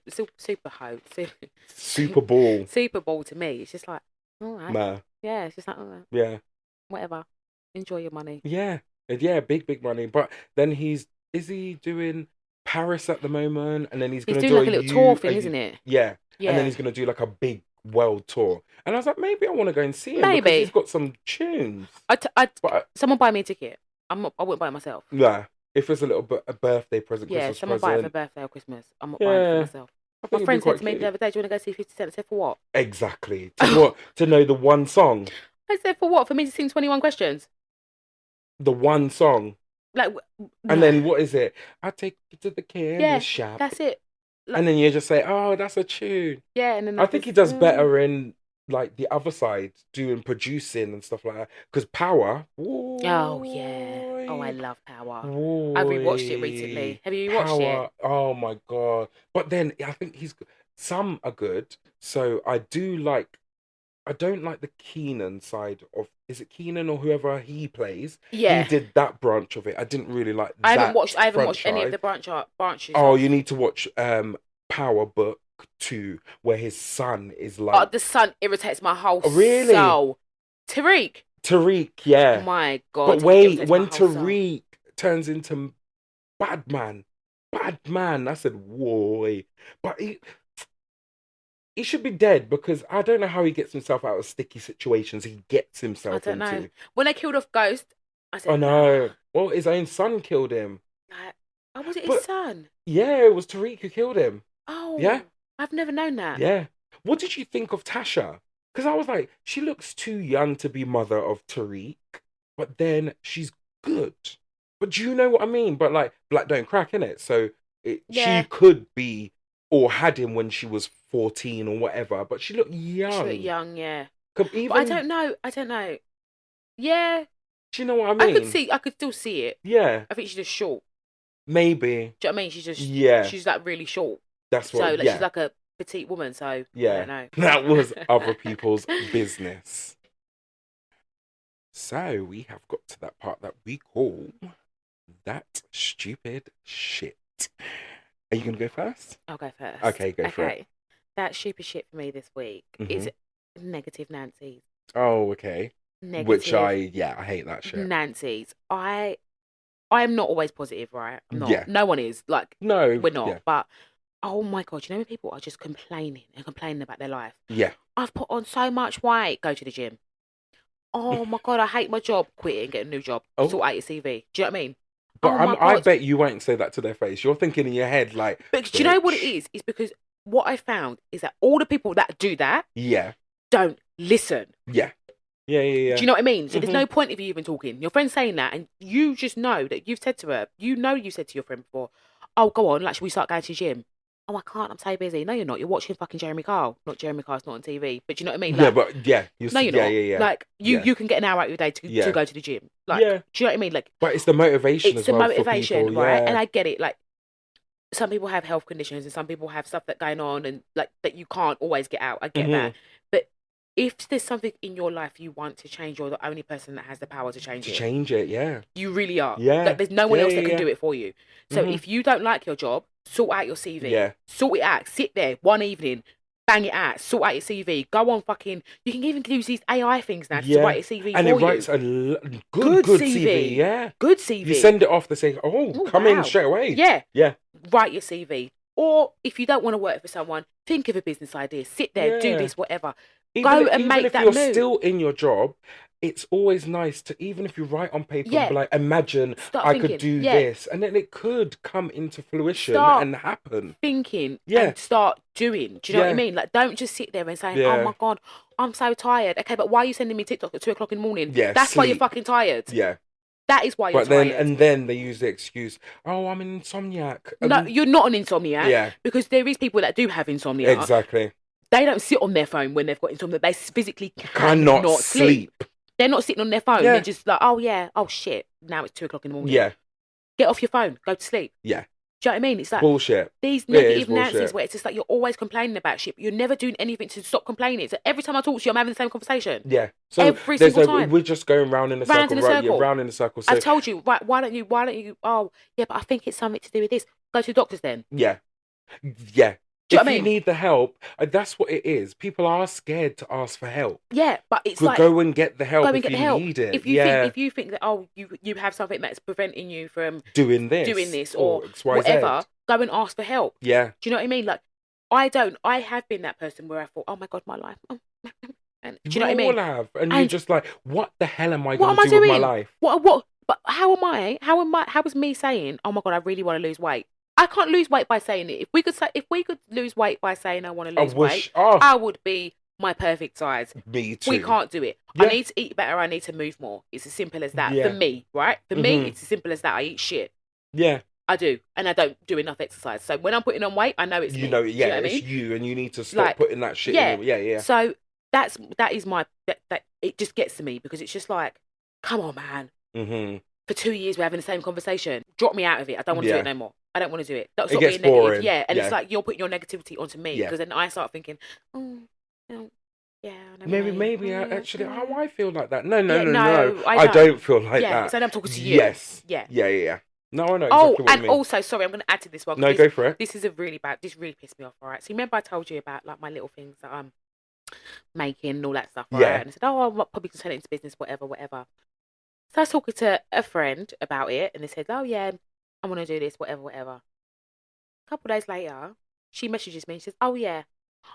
Super Bowl. Super Bowl to me, it's just like all right. Ma. Yeah, it's just like all right, Yeah. whatever. Enjoy your money. Yeah. Yeah. Big money. But then is he doing Paris at the moment? And then he's He's gonna doing do like a little tour thing, isn't it? yeah. And then Yeah, he's gonna do like a big world tour. And I was like, maybe I want to go and see him because he's maybe. got some tunes. But Someone buy me a ticket. I wouldn't buy it myself. yeah, if it's a little bit a birthday present, Yeah, Christmas someone buy it for present, birthday or Christmas. I'm not buying it for yeah, myself. I My think it'd be friend said quite to me the cute. other day, "Do you want to go see 50 Cent?" I said, "For what?" Exactly. To what? To know the one song, I said, "For what? For me to sing 21 questions?" the one song, Like, and no. then what is it? I take you to the candy Yeah, shop, that's it. Like, and then you just say, "Oh, that's a tune." yeah, and then I like think this. he does better in like the other side, doing producing and stuff like that. Because Power, Oh yeah. Oh, I boy, love Power. I rewatched it boy, recently. Have you watched it? Power. Oh my God! But then I think some are good. So I do like. I don't like the Keenan side of. Is it Keenan or whoever he plays? He Yeah. did that branch of it. I didn't really like I haven't that watched. I haven't watched any of franchise. the branches Oh, of. you need to watch Power Book 2, where his son is Oh, like, the sun irritates my whole oh, really? soul. Tariq. Tariq, yeah. My But God, he wait, irritates my when whole soul. Tariq turns into bad man, I said, whoa. But he should be dead because I don't know how he gets himself out of sticky situations he gets I himself don't know. into. When they killed off Ghost, I Oh said, nah. no. Well, his own son killed him. Like, oh, was it his But son? yeah, it was Tariq who killed him. Yeah? Oh, I've never known that. Yeah. What did you think of Tasha? Because I was like, she looks too young to be mother of Tariq, but then she's good. But do you know what I mean? But like, black don't crack in it. So she Yeah, could be or had him when she was 14 or whatever, but she looked she looked young. young, yeah. But I Even, don't know. I don't know. Yeah, do you know what I I could mean? see. I could still see it. Yeah, I think she's just short. maybe. Do you know what I mean? Yeah, She's like really short. that's So what, like she's yeah, like a petite woman. So I yeah. don't know. That was other people's business. So we have got to that part that we call that stupid shit. Are you going to go first? I'll go first. Okay, go for it. Okay. That stupid shit for me this week Hmm. is negative Nancy's. Oh, okay. Which Negative I hate that shit. Nancy's. I am not always positive, right? I'm not. Yeah. No one is. Like No, we're not. yeah. But oh my God, you know when people are just complaining and complaining about their life. Yeah. I've put on so much weight. Go to the gym. Oh my God, I hate my job. Quit it and get a new job. Oh, Sort out your CV. Do you know what I mean? but Oh my I God. bet you won't say that to their face. You're thinking in your head like, But do you know what it bitch. is? It's because what I found is that all the people that do that Yeah. don't listen. Yeah. Yeah, yeah, Do you know what I mean? So there's Mhm. no point of you even talking. Your friend's saying that, and you just know that you've said to her, you said to your friend before, "Oh, go on, like, should we start going to the gym?" oh, I can't, I'm so busy. No, you're not. You're watching fucking Jeremy Kyle. Not Jeremy Kyle's not on TV. But do you know what I mean? Yeah, Like, but yeah, no, you're yeah, not. yeah, yeah, Like, yeah, you can get an hour out of your day to yeah, go to the gym. Like, yeah. do you know what I mean? Like, But it's the motivation it's as the well for motivation, people. right? And Yeah. I get it. Like, some people have health conditions and some people have stuff that going on and like that you can't always get out. I get Hmm. that. But if there's something in your life you want to change, you're the only person that has the power to change To it. change it, yeah, You really are. Like, yeah, there's no one yeah, else yeah, that can yeah. do it for you. So Hmm. if you don't like your job, sort out your CV. Yeah, Sort it out. Sit there one evening, bang it out, sort out your CV. Go on fucking. You can even use these AI things now to yeah. write your CV And it for you. writes a good, Good good CV. CV. Yeah. Good You CV. send it off. They say, "Oh, Oh, come in wow. straight away." Yeah. Yeah, Write your CV. Or if you don't want to work for someone, think of a business idea. Sit there, do yeah. this, whatever. Even Go and even make if that you're move. still in your job, it's always nice to, even if you write on paper and Yeah. be like, imagine Start I could thinking. do Yeah. this, and then it could come into fruition Start and happen. thinking Yeah, and start doing. Do you know what I yeah, mean? Like, don't just sit there and saying, "Oh yeah, my god, I'm so tired." Okay, but why are you sending me TikTok at 2 o'clock in the morning? yeah. That's why you're Sleep. fucking tired. Yeah. That is why you're But then tired. and then they use the excuse, "Oh, I'm an insomniac." No, you're not an insomniac Yeah, because there is people that do have insomnia. exactly. They don't sit on their phone when they've got insomnia. They physically Cannot cannot sleep. sleep. They're not sitting on their phone. They're Yeah, just like, oh yeah, oh shit, now it's 2 o'clock in the morning. yeah, Get off your phone, go to sleep. yeah. Do you know what I mean? It's like Bullshit. these It is negative Nancy's bullshit. where it's just like you're always complaining about shit, but you're never doing anything to stop complaining. So every time I talk to you, I'm having the same conversation. Yeah. So Every there's single a time. we're just going round in a Round circle, in a right? Yeah, circle. round in a circle. I've So told you, right, why don't you, oh, yeah, but I think it's something to do with this. Go to the doctors then. yeah, yeah. Do you know If what I you mean? need the help, that's what it is. People are scared to ask for help. Yeah, but it's Go like, go and get the go help and if get you the help. need it. Yeah. If you think that, oh, you have something that's preventing you from Doing doing this this or or XYZ. whatever, go and ask for help. Yeah. Do you know what I mean? Like, I have been that person where I thought, oh my God, my life. And do you We know what I mean? all have. And you're And just like, what the hell am I what gonna am I do with my doing? life? But how is me saying, oh my God, I really want to lose weight? I can't lose weight by saying it. If we could lose weight by saying I want to I lose weight, wish I would be my perfect size. me We too. can't do it. I Yeah. need to eat better. I need to move more. It's as simple as that. For Yeah. me, right? For me, Hmm. it's as simple as that. I eat shit. Yeah. I do. And I don't do enough exercise. So when I'm putting on weight, I know it's You me. know, Do you know yeah, what I it's mean? you and you need to stop Like, putting that shit yeah. in your, yeah, yeah. So that is my that it just gets to me because it's just like, come on, man. Hmm. For 2 years we're having the same conversation. Drop me out of it. I don't want to do Yeah. it no more. I don't want to do it. Stop It being gets negative. boring. Yeah. And it's Yeah. like you're putting your negativity onto me Yeah. because then I start thinking, oh, no, yeah, I know Maybe actually, how I feel like that. No, no, Yeah, no, no, no. I I know. don't feel like Yeah, that. so I'm talking to you. Yes. Yeah. Yeah, yeah, yeah. No, I know Oh, exactly what you and mean. also, sorry, I'm going to add to this one. 'Cause No, go for it. This is this really pissed me off, all right? So remember I told you about like my little things that I'm making and all that stuff, right? Yeah. And I said, oh, I'm probably going to turn it into business, whatever, whatever. So I was talking to a friend about it and they said, oh, yeah, I want to do this, whatever, whatever. A couple of days later, she messages me and she says, oh, yeah,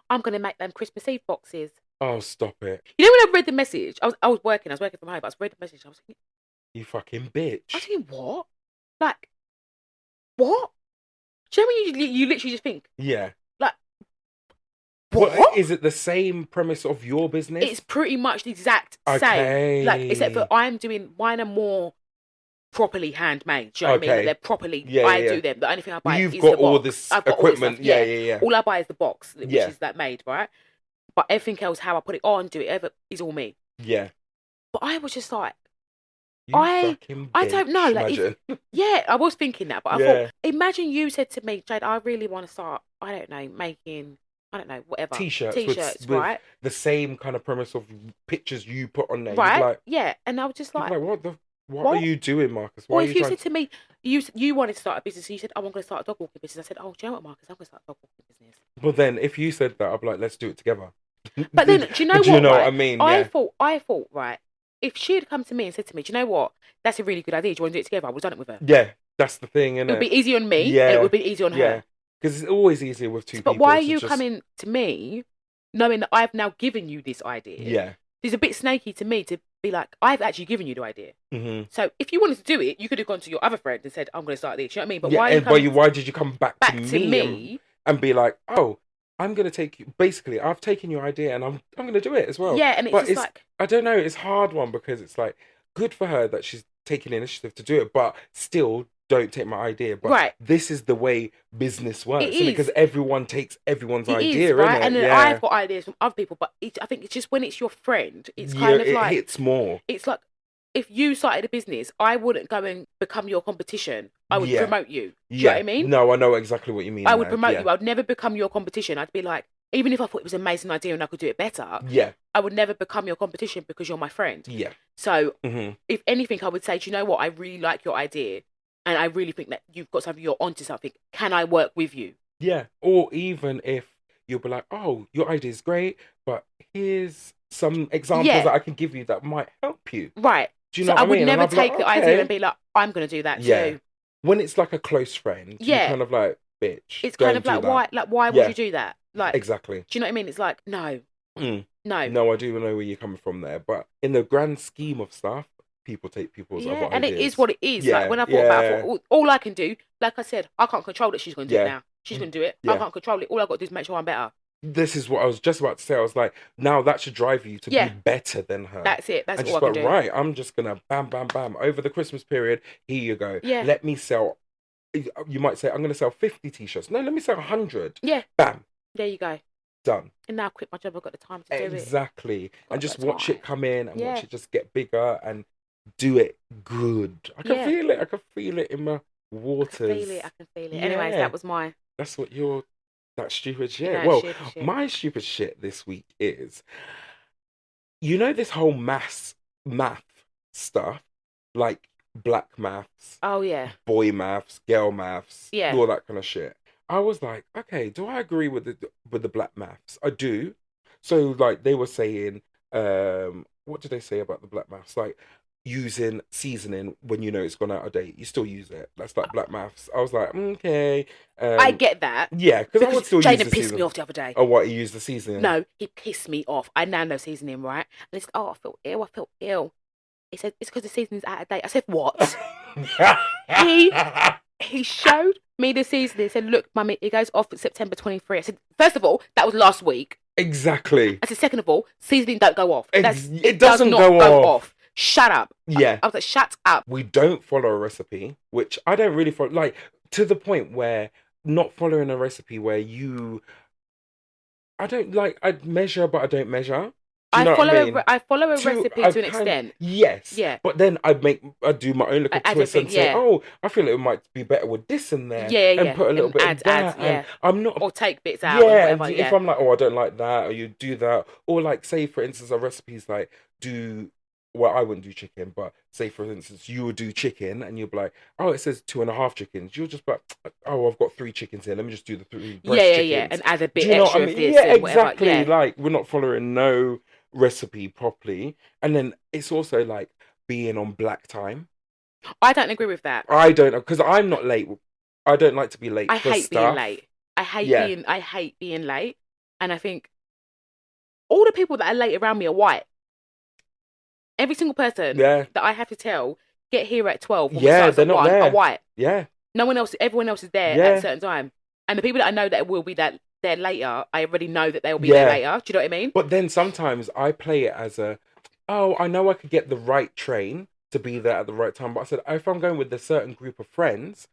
I'm going to make them Christmas Eve boxes. Oh, stop it. You know, when I read the message, I was working from home, but I was reading the message, I was thinking, You fucking bitch. what? Like, what? Do you know when you literally just think, Yeah. like, What? what? Is it the same premise of your business? It's pretty much the exact Okay. same. Like, except for I'm doing mine are more properly handmade. Do you know what I mean? Okay. Like, they're properly. Yeah, I yeah. do them. The only thing I buy You've is got the all box. this I've got all this equipment. stuff. Yeah, yeah, yeah. All I buy is the box, which Yeah. is that made right. But everything else, how I put it on, do it, is all me. Yeah. But I was just like, You I fucking don't bitch, know. Like, imagine. yeah, I was thinking that, but I Yeah. thought, imagine you said to me, Jade, I really want to start. I don't know, making. I don't know, whatever. T-shirts with right? the same kind of premise of pictures you put on there. You'd Right? like, Yeah. And I was just you'd like, like, what are you doing, Marcus? Why or are if you you trying? said to me, you wanted to start a business, and you said, oh, I'm going to start a dog walking business. I said, oh, do you know what, Marcus? I'm going to start a dog walking business. Well, then if you said that, I'd be like, let's do it together. But then, do you know Do what? you know right? what I mean? I Yeah. thought, right, if she had come to me and said to me, do you know what? That's a really good idea. Do you want to do it together? I would have done it with her. Yeah, that's the thing, isn't It would it? be easier on me, Yeah. and it would be easier on Yeah. her. Because it's always easier with two But people. why are to you just... coming to me, knowing that I've now given you this idea? Yeah. It's a bit snaky to me to be like, I've actually given you the idea. Mm-hmm. So if you wanted to do it, you could have gone to your other friend and said, I'm going to start this. You know what I mean? But Yeah, why are you and coming why did you come back back to to me, me? and be like, oh, I'm gonna take you. Basically, I've taken your idea and I'm gonna do it as well. Yeah, and it's But just like, I don't know, it's a hard one because it's like good for her that she's taking initiative to do it, but still, don't take my idea. But Right. this is the way business It works, isn't it? Because is. everyone takes everyone's It is, idea, right? innit? And then I've Yeah. got ideas from other people, but I think it's just when it's your friend, it's Yeah, kind of it like, hits more. it's like if you started a business, I wouldn't go and become your competition. I would Yeah. promote you. Do you know what Yeah. I mean? No, I know exactly what you I mean would there. promote Yeah. you. I would never become your competition. I'd be like, even if I thought it was an amazing idea and I could do it better, Yeah. I would never become your competition because you're my friend. Yeah. So, Hmm. if anything, I would say, do you know what? I really like your idea, and I really think that you've got something. You're onto something. Can I work with you? Yeah. Or even if you'll be like, oh, your idea is great, but here's some examples Yeah, that I can give you that might help you. right. Do you So know I what I would mean? And never I'll be like, take the idea and okay. be like, I'm going to do that Yeah. too. When it's like a close friend, you Yeah, kind of like, bitch, it's kind don't of do like that. why would Yeah, you do that? Like, exactly. do you know what I mean? It's like no, Mm. no. No, I do know where you're coming from there, but in the grand scheme of stuff, people take people's other Yeah, and it is ideas. what it is. Like Yeah, when I thought about it, I yeah, thought all I can do, like I said, I can't control that she's going to do it yeah, now. She's going to do it. I yeah. can't control it. All I got to do is make sure I'm better. This is what I was just about to say. I was like, now that should drive you to be Yeah, better than her. that's it. That's And all I just can like, do. right, I'm just gonna bam, bam, bam. Over the Christmas period, here you go. Yeah, Let me sell. You might say, I'm gonna sell 50 t-shirts. No, let me sell 100. yeah. Bam, There you go. done. And now I quit my job. I've got the time to do it. Exactly. And Got the just watch time. it come in and watch Yeah, it just get bigger and do it good. I can yeah. feel it. I can feel it in my I can feel waters. it. I can feel it. Anyways, Yeah. that was my That's what you're that stupid you shit. know Well, shit shit. my stupid shit this week is this whole math stuff, like black maths, Oh yeah, boy maths, girl maths, yeah. all that kind of shit. I was like, okay, do I agree with the black maths? I do. So like they were saying, what did they say about the black maths? Like using seasoning when you know it's gone out of date, you still use it. That's like black maths. I was like, okay, I um, get that yeah, because I because would still use Jaden the pissed me seasoning. off the other day. Oh, what you use the seasoning? No, he pissed me off. I now know seasoning, right? And it's I feel ill. I feel ill. He said it's because the seasoning's out of date. I said what? he he showed me the seasoning. He said, look, mummy, it goes off September 23. I said, first of all, that was last week. Exactly. I said, second of all, seasoning don't go off. It Does doesn't not go go off. off. Shut up. Yeah. I was like, shut up. We don't follow a recipe, which I don't really follow, like to the point where not following a recipe where I don't like, I measure, but I don't measure. Do you know what I mean? I follow a recipe I to an kind extent. yes, Yeah. but then I do my own little I add twist and everything. say, Yeah. oh, I feel it might be better with this in there, Yeah, and yeah. put a little And bit add, of that, and yeah. I'm not. Or take bits out and Yeah, and whatever. if Yeah. I'm like, oh, I don't like that, or you do that, or like, say for instance, a recipe's like, well, I wouldn't do chicken, but say for instance, you would do chicken, and you'll be like, oh, it says 2.5 chickens. You'll just be like, oh, I've got 3 chickens here. Let me just do the 3 Yeah, breast yeah, yeah. chickens. And add a Do bit you know what extra I of mean? this Yeah, and whatever. exactly. Yeah. Like we're not following no recipe properly, and then it's also like being on black time. I don't agree with that. I don't know because I'm not late. I don't like to be late I for hate being stuff. late. Yeah, I hate being late. And I think all the people that are late around me are white. Every single person yeah, that I have to tell get here at 12 when we yeah. start They're at not 1 are there. white. Yeah, No one else, everyone else is there at a yeah, certain time. And the people that I know that will be that there later, I already know that they'll be there yeah. later. Do you know what I mean? But then sometimes I play it as oh, I know I could get the right train to be there at the right time. But I said, if I'm going with a certain group of friends,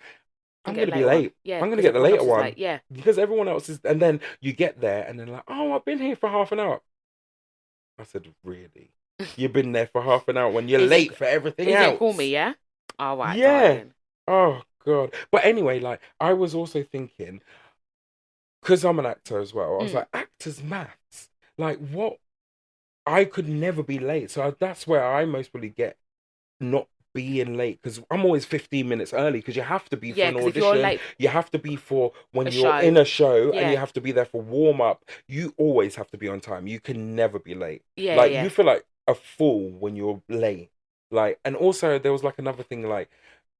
And I'm get going a to be later one. late. Yeah, I'm going to because get the everyone later else is one late. Yeah. because everyone else is. And then you get there and then like, oh, I've been here for half an hour. I said, really? You've been there for half an hour when you're He's late gonna, for everything he's gonna else. call me, yeah? All right, Yeah. darling. Oh, God. But anyway, like, I was also thinking, because I'm an actor as well, I was Mm. like, actors' maths. Like, what? I could never be late. So that's where I mostly get not being late because I'm always 15 minutes early because you have to be for Yeah, an because if you're audition. late You have to be for when a you're show, in a show and yeah, you have to be there for warm up. You always have to be on time. You can never be late. yeah, yeah, Like, yeah. you feel like a fool when you're late. Like, and also there was like another thing like,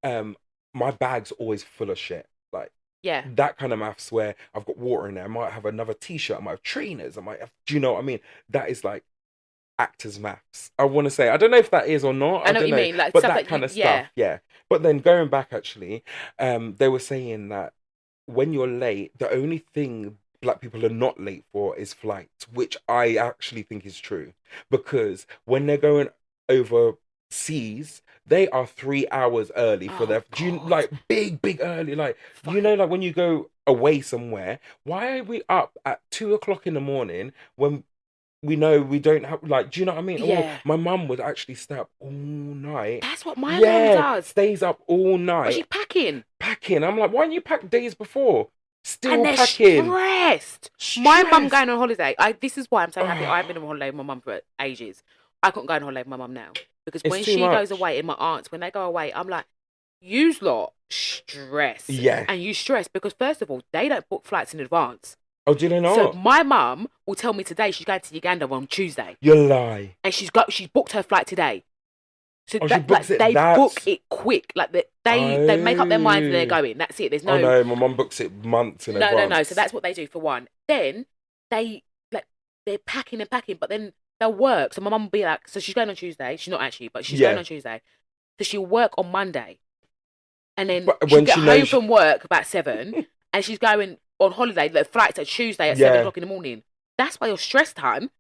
um, my bag's always full of shit. Like, Yeah. that kind of maths where I've got water in there. I might have another t-shirt. I might have trainers. I might have, do you know what I mean? That is like actors maths. I want to say, I don't know if that is or not. I I know what don't you know, mean. Like but stuff that that kind you, of yeah, stuff, yeah. But then going back, actually, they were saying that when you're late, the only thing black people are not late for is flights, which I actually think is true because when they're going overseas, they are 3 hours early for Oh their, do you God. like big early, like, Fucking like when you go away somewhere, why are we up at 2 o'clock in the morning when we know we don't have, like, do you know what I mean? Or yeah. my mum would actually stay up all night. That's what my mum Yeah, does. stays up all But she's night packing. packing. I'm like, why don't you pack days before? And Still they're packing. stressed. My mum Stressed. going on holiday. This is why I'm so happy. I've Oh, been on holiday with my mum for ages. I couldn't go on holiday with my mum now because it's when too she goes much. away, and my aunts when they go away, I'm like, you lot stress, Yeah. and you stress because first of all, they don't book flights in advance. Oh, do they So not? my mum will tell me today she's going to Uganda on Tuesday, You lie. and she's booked her flight today. So Oh, she that books like it they book that. it quick, like they make up their minds and they're Oh. going. That's it. There's Oh no no, my mum books it months in no. So advance. that's what they do for one. Then they like they're packing and packing, but then they'll work. So my mum will be like, so she's going on Tuesday. She's not actually, but she's going Yeah. on Tuesday. So she'll work on Monday, and then But she'll when get she home knows, from work about 7, and she's going on holiday. The flight's at Tuesday at 7 yeah. o'clock in the morning. That's why you're stressed, time,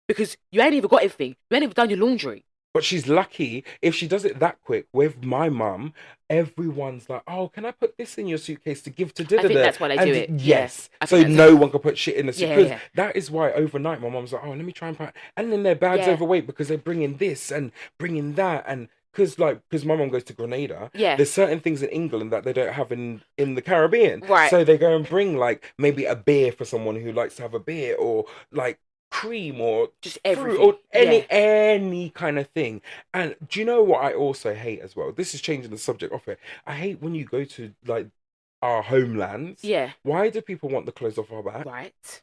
because you ain't even got everything. You ain't even done your laundry. But she's lucky if she does it that quick. With my mum, everyone's like, "Oh, can I put this in your suitcase to give to I think da?" that's why they do And it. Yeah, yes, I so think that's no one can put shit in the suit yeah, because yeah, that is why overnight my mum's like, "Oh, let me try and pack," and then their bag's yeah, overweight because they're bringing this and bringing that, and because my mum goes to Grenada, yeah. there's certain things in England that they don't have in the Caribbean, Right. so they go and bring like maybe a beer for someone who likes to have a beer or like cream or Just fruit everything. or Yeah. any kind of thing. And do you know what I also hate as well? This is changing the subject off it. I hate when you go to like our homelands. Yeah. Why do people want the clothes off our back? Right.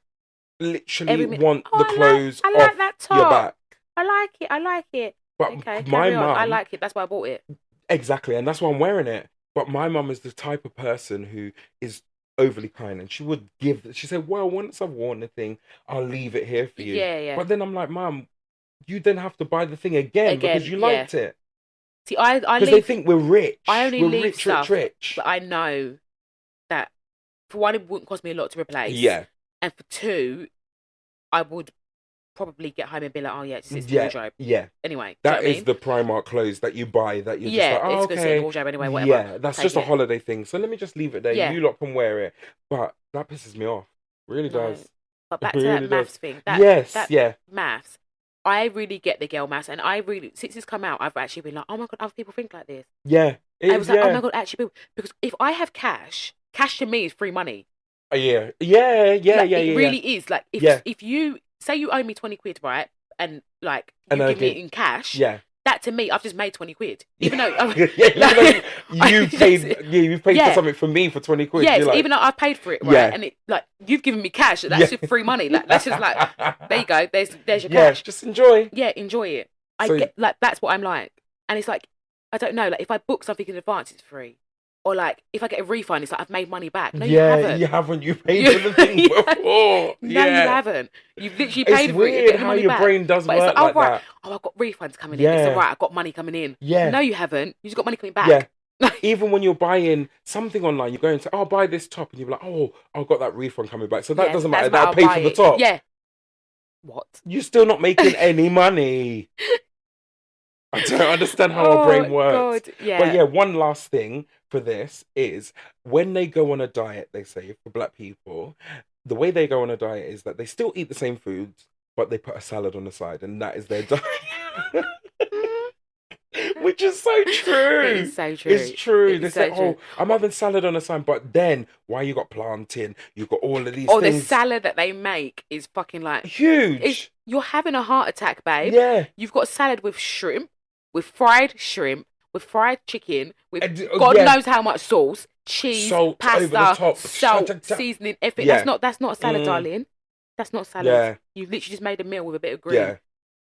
Literally Every minute. want Oh, the clothes I like off that your top. back. I like it. I like it. Okay, But my carry on. I mum, like it. That's why I bought it. exactly, and that's why I'm wearing it. But my mum is the type of person who is overly kind, and she would give. She said, "Well, once I've worn the thing, I'll leave it here for you." Yeah, yeah. But then I'm like, "Mum, you then have to buy the thing again because Again, you yeah. liked it." See, I Because they leave. think we're I rich. only We're leave rich, rich, stuff rich. that I know that for one it wouldn't cost me a lot to replace, Yeah, and for two I would probably get home and be like, oh yeah, it just sits in the yeah, wardrobe. yeah. Anyway, do you know That what I is mean? the Primark clothes that you buy that you're just Yeah, like, oh, it's gonna sit in the okay. wardrobe anyway. Whatever. Yeah, I'll that's take just a it. holiday thing. So let me just leave it there. Yeah. You lot can wear it. But that pisses me off. Really No. does. But It back to that really does. maths thing. Yes, That yeah, maths. I really get the girl maths, and I really since it's come out, I've actually been like, oh my god, other people think like this. yeah. It I is, was like, oh yeah. my god, actually, because if I have cash, cash to me is free money. Yeah, yeah, yeah, Like yeah, it yeah, yeah. really is. Like Yeah. if you say you owe me 20 quid, right, and like And you then I give me give, it in cash, yeah. that to me, I've just made 20 quid. Even though, Yeah, even though like, you paid, yeah, you paid for yeah, something for me for 20 quid. You're yes, like, even though I've paid for it, right, yeah, and it like you've given me cash, yeah. that's just free money. Like that's just like there you go. There's your Yeah, cash. just enjoy. Yeah, enjoy it. I So get like that's what I'm like, and it's like I don't know. Like if I book something in advance, it's free, or like if I get a refund, it's like I've made money back. No, you yeah, you haven't. haven't. You paid You, for the thing before. no, you Yeah, haven't. You've literally it's paid for it. You're weird getting the how money your back. brain does But it's like, work oh like right, that. oh I've got refunds coming in. It's all Yeah, right. I've got money coming in. yeah, No, you haven't. You just got money coming yeah. back. Even when you're buying something online, you're going to, oh, buy this top, and you're like, oh, I've got that refund coming back. So that Yes, doesn't that's matter. why That'll I'll pay buy for the it. top. Yeah. What? You're still not making any money. I don't understand how our Oh brain works. God. But Yeah. yeah, one last thing for this is when they go on a diet, they say for black people, the way they go on a diet is that they still eat the same foods, but they put a salad on the side, and that is their diet. Which is so It true. is so It's true. true. It They is say, so true. "Oh, I'm having salad on the side," but then why you got plantain? You got all of these Or the things. salad that they make is fucking like it's Huge. you're having a heart attack, babe. Yeah. You've got salad with shrimp, with fried chicken, with God Yeah. knows how much sauce, cheese, Salt over the pasta, top. salt, seasoning, everything. Yeah. That's not a salad, Mm, darling. That's not salad. yeah. You've literally just made a meal with a bit of green. Yeah.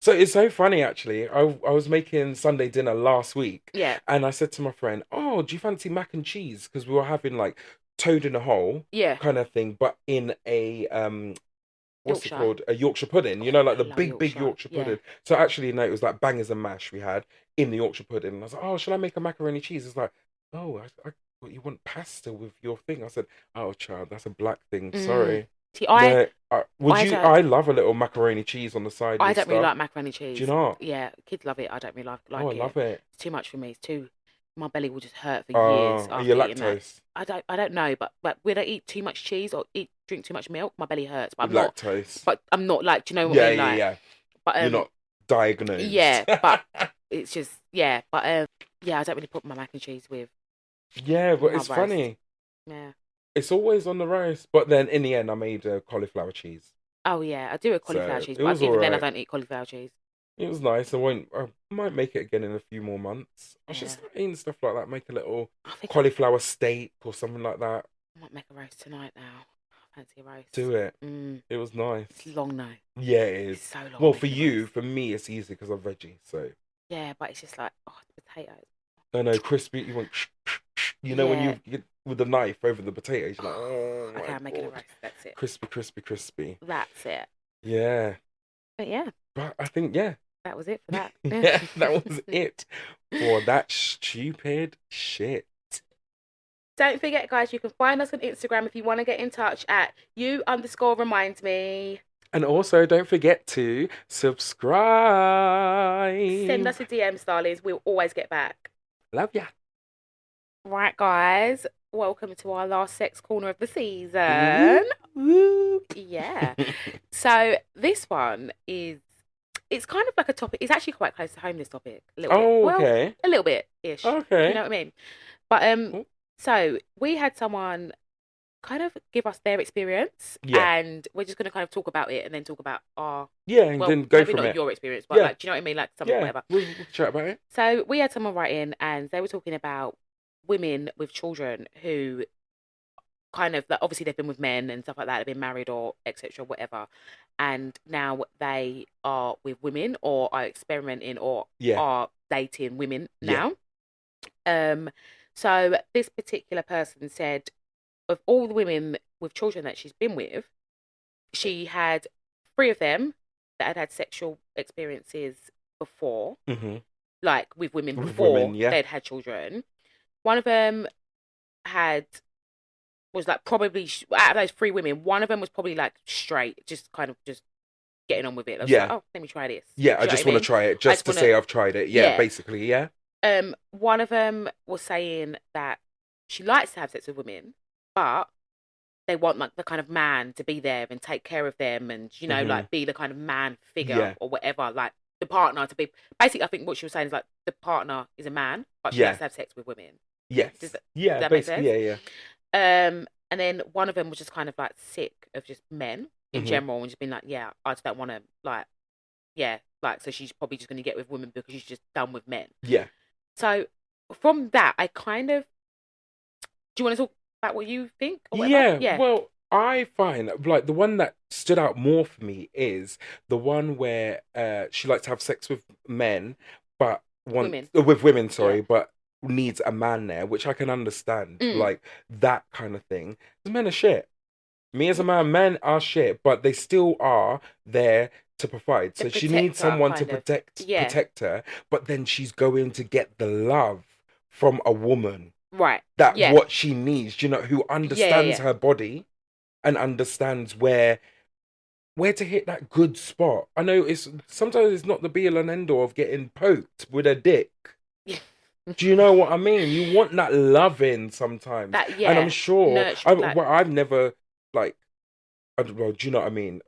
So it's so funny actually. I was making Sunday dinner last week, Yeah. and I said to my friend, "Oh, do you fancy mac and cheese?" Because we were having like toad in a hole Yeah. kind of thing, but in a what's it Yorkshire. called? A Yorkshire pudding. You know, like I the love big Yorkshire. Yorkshire Yeah. pudding. So actually, no, it was like bangers and mash we had in the Yorkshire pudding. And I was like, "Oh, shall I make a macaroni cheese?" It's like, "Oh, what, you want pasta with your thing?" I said, "Oh, child, that's a black thing. Mm. Sorry." See, No, would I you? don't, I love a little macaroni cheese on the side I with don't really stuff. like macaroni Do you cheese. not? Yeah, kids love it. I don't really Oh, I like it. love it. It's too much for me. It's too. My belly will just hurt for years Are you after eating that. lactose? I don't know, but when I eat too much cheese or drink too much milk, my belly hurts. Lactose. But I'm not like, do you know what I Yeah, mean? yeah, Like, yeah. but You're not diagnosed. yeah, but it's just yeah, but yeah, I don't really put my mac and cheese Yeah, with but my it's roast. funny. Yeah. It's always on the roast. But then in the end, I made cauliflower cheese. Oh yeah, I do a cauliflower So cheese, it but was all even then I right. don't eat cauliflower cheese. It was nice. I might make it again in a few more months. I should Yeah. start eating stuff like that. Make a little I think cauliflower steak or something like that. I might make a roast tonight now. I fancy a roast. Do it. Mm, It was it's nice. long though. Yeah, it It's is. so long Well, for making a you, roast. for me, it's easy because I'm veggie. So Yeah, but it's just like oh the potatoes. I know crispy. You want, when Yeah. you get with the knife over the potatoes, you're like, oh Okay, my I'm making a god, roast. That's it. crispy, crispy, crispy. That's it. Yeah, But yeah, but I think yeah, that was it for that. yeah, that was it for that stupid shit. Don't forget, guys, you can find us on Instagram if you want to get in touch at you_remind me. And also, don't forget to Send subscribe. us a DM, Starlings. We'll always get back. Love ya. Right, guys. Welcome to our last sex corner of the Whoop, season. whoop. Yeah. So this one it's kind of like a topic. It's actually quite close to home, this topic. A little bit. Oh, Well, okay. a little bit ish. You Okay. know what I mean? But Oh, so we had someone kind of give us their experience, yeah. and we're just gonna kind of talk about it and then talk about our Yeah, and well, then go maybe from not it. your experience, but Yeah. like, do you know what I mean? Like something, Yeah. whatever. We'll chat about it. So we had someone write in, and they were talking about women with children who kind of like obviously they've been with men and stuff like that, they've been married or etc. whatever, and now they are with women or are experimenting or Yeah. are dating women Yeah. now. So this particular person said of all the women with children that she's been with, she had three of them that had sexual experiences before, Mm-hmm. like with women With before women, yeah. they'd had children. One of them had was like probably out of those three women, one of them was probably like straight, just kind of just getting on with it. I was like, Yeah. oh, let me try this. Yeah, Do I you know just what I want to mean? try it, I just just to want say to, I've tried it. Yeah, yeah. basically, yeah. One of them was saying that she likes to have sex with women, but they want like the kind of man to be there and take care of them, and you know, Mm-hmm. like be the kind of man figure Yeah. or whatever. Like the partner to be. Basically, I think what she was saying is like the partner is a man, but she Yeah. likes to have sex with women. Yes. Does that, Yeah, does that make basically, sense? yeah, yeah. And then one of them was just kind of like sick of just men in Mm-hmm. general and just being like, yeah, I just don't want to like, yeah, like, so she's probably just going to get with women because she's just done with men. Yeah. So from that, I kind of, do you want to talk about what you think or whatever? Yeah, Yeah. well, I find like the one that stood out more for me is the one where she likes to have sex with men, but Women. with women, sorry, Yeah. but needs a man there, which I can understand, Mm. like that kind of thing. 'Cause men are shit. Me as a man, men are shit, but they still are there to provide. The So she needs protector, someone to kind of. protect Yeah. her, but then she's going to get the love from a woman Right. that Yeah. what she needs, who understands yeah. her body and understands where to hit that good spot. I know sometimes it's not the be all and end all of getting poked with a dick. Do you know what I mean? You want that loving sometimes. That, And I'm yeah. sure Nurture, I've never like well, do you know what I mean?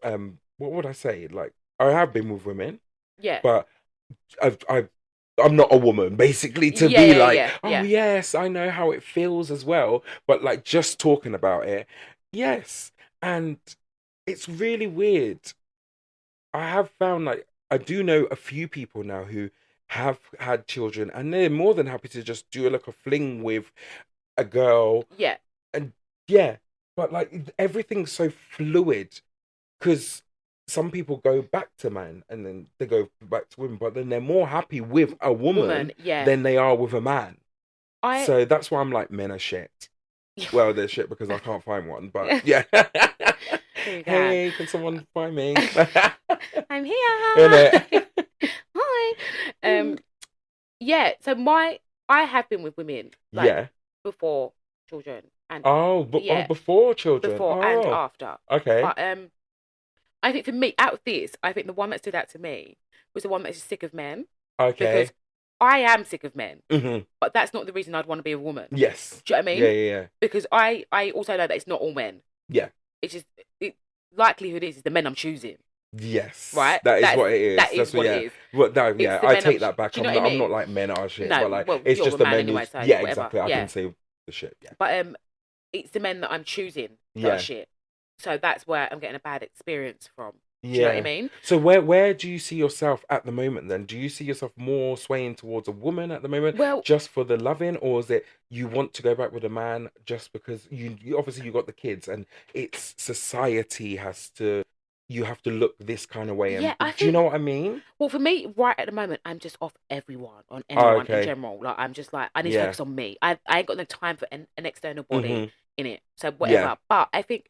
What would I say? Like I have been with women, yeah. but I'm not a woman, basically, to Yeah, be yeah, like, yeah, oh yeah. yes, I know how it feels as well. But like just talking about it, yes. And it's really weird. I have found like I do know a few people now who have had children and they're more than happy to just do like a fling with a girl. Yeah. And yeah, but like everything's so fluid because some people go back to man and then they go back to women, but then they're more happy with a woman yeah. than they are with a man. I So that's why I'm like, men are shit. Well, they're shit because I can't find one, but yeah. There you go. Hey, can someone find me? I'm here. Innit? Hi. Yeah, so I have been with women like Yeah. before children. and Oh, yeah, before children. before and Oh, after. okay. But I think for me, out of this, I think the one that stood out to me was the one that's sick of men, because Okay. I am sick of men, Hmm. but that's not the reason I'd want to be a woman. Yes. Do you know what I Yeah, mean? yeah, yeah. Because I also know that it's not all men. Yeah. It's just it likelihood is the men I'm choosing, Yes. right? That is what it That is. is That's what, what it yeah. is. What that, It's yeah, the I men take that back. do you know what I I'm not mean? like men are shit, but No, like well, it's you're just a the man men anyway, who's, so yeah, whatever. exactly. I Yeah. can say the shit. Yeah. But it's the men that I'm choosing that are Yeah. shit. So that's where I'm getting a bad experience from. Do you know what I Yeah. mean? So where do you see yourself at the moment then? Do you see yourself more swaying towards a woman at the moment Well, just for the loving, or is it you want to go back with a man just because you obviously you got the kids and it's society has to you have to look this kind of way yeah, and I do you think. know what I mean? Well, for me, right at the moment, I'm just off everyone on Oh, anyone in okay. general. Like, I'm just like, I need to Yeah. focus on me. I ain't got no time for an external body Mm-hmm. in it. So Yeah. whatever. But I think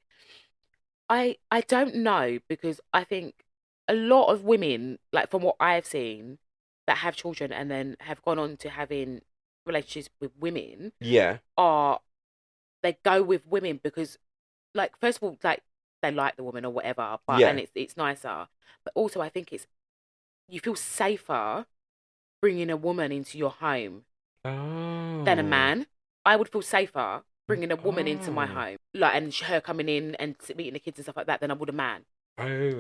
I don't know, because I think a lot of women, like from what I've seen, that have children and then have gone on to having relationships with women, Yeah. are they go with women because, like, first of all, like, they like the woman or whatever, but Yeah. and it's nicer. But also, I think it's you feel safer bringing a woman into your home than a Oh. man. I would feel safer bringing a woman into my Oh. home, like, and her coming in and meeting the kids and stuff like that, than I would a man.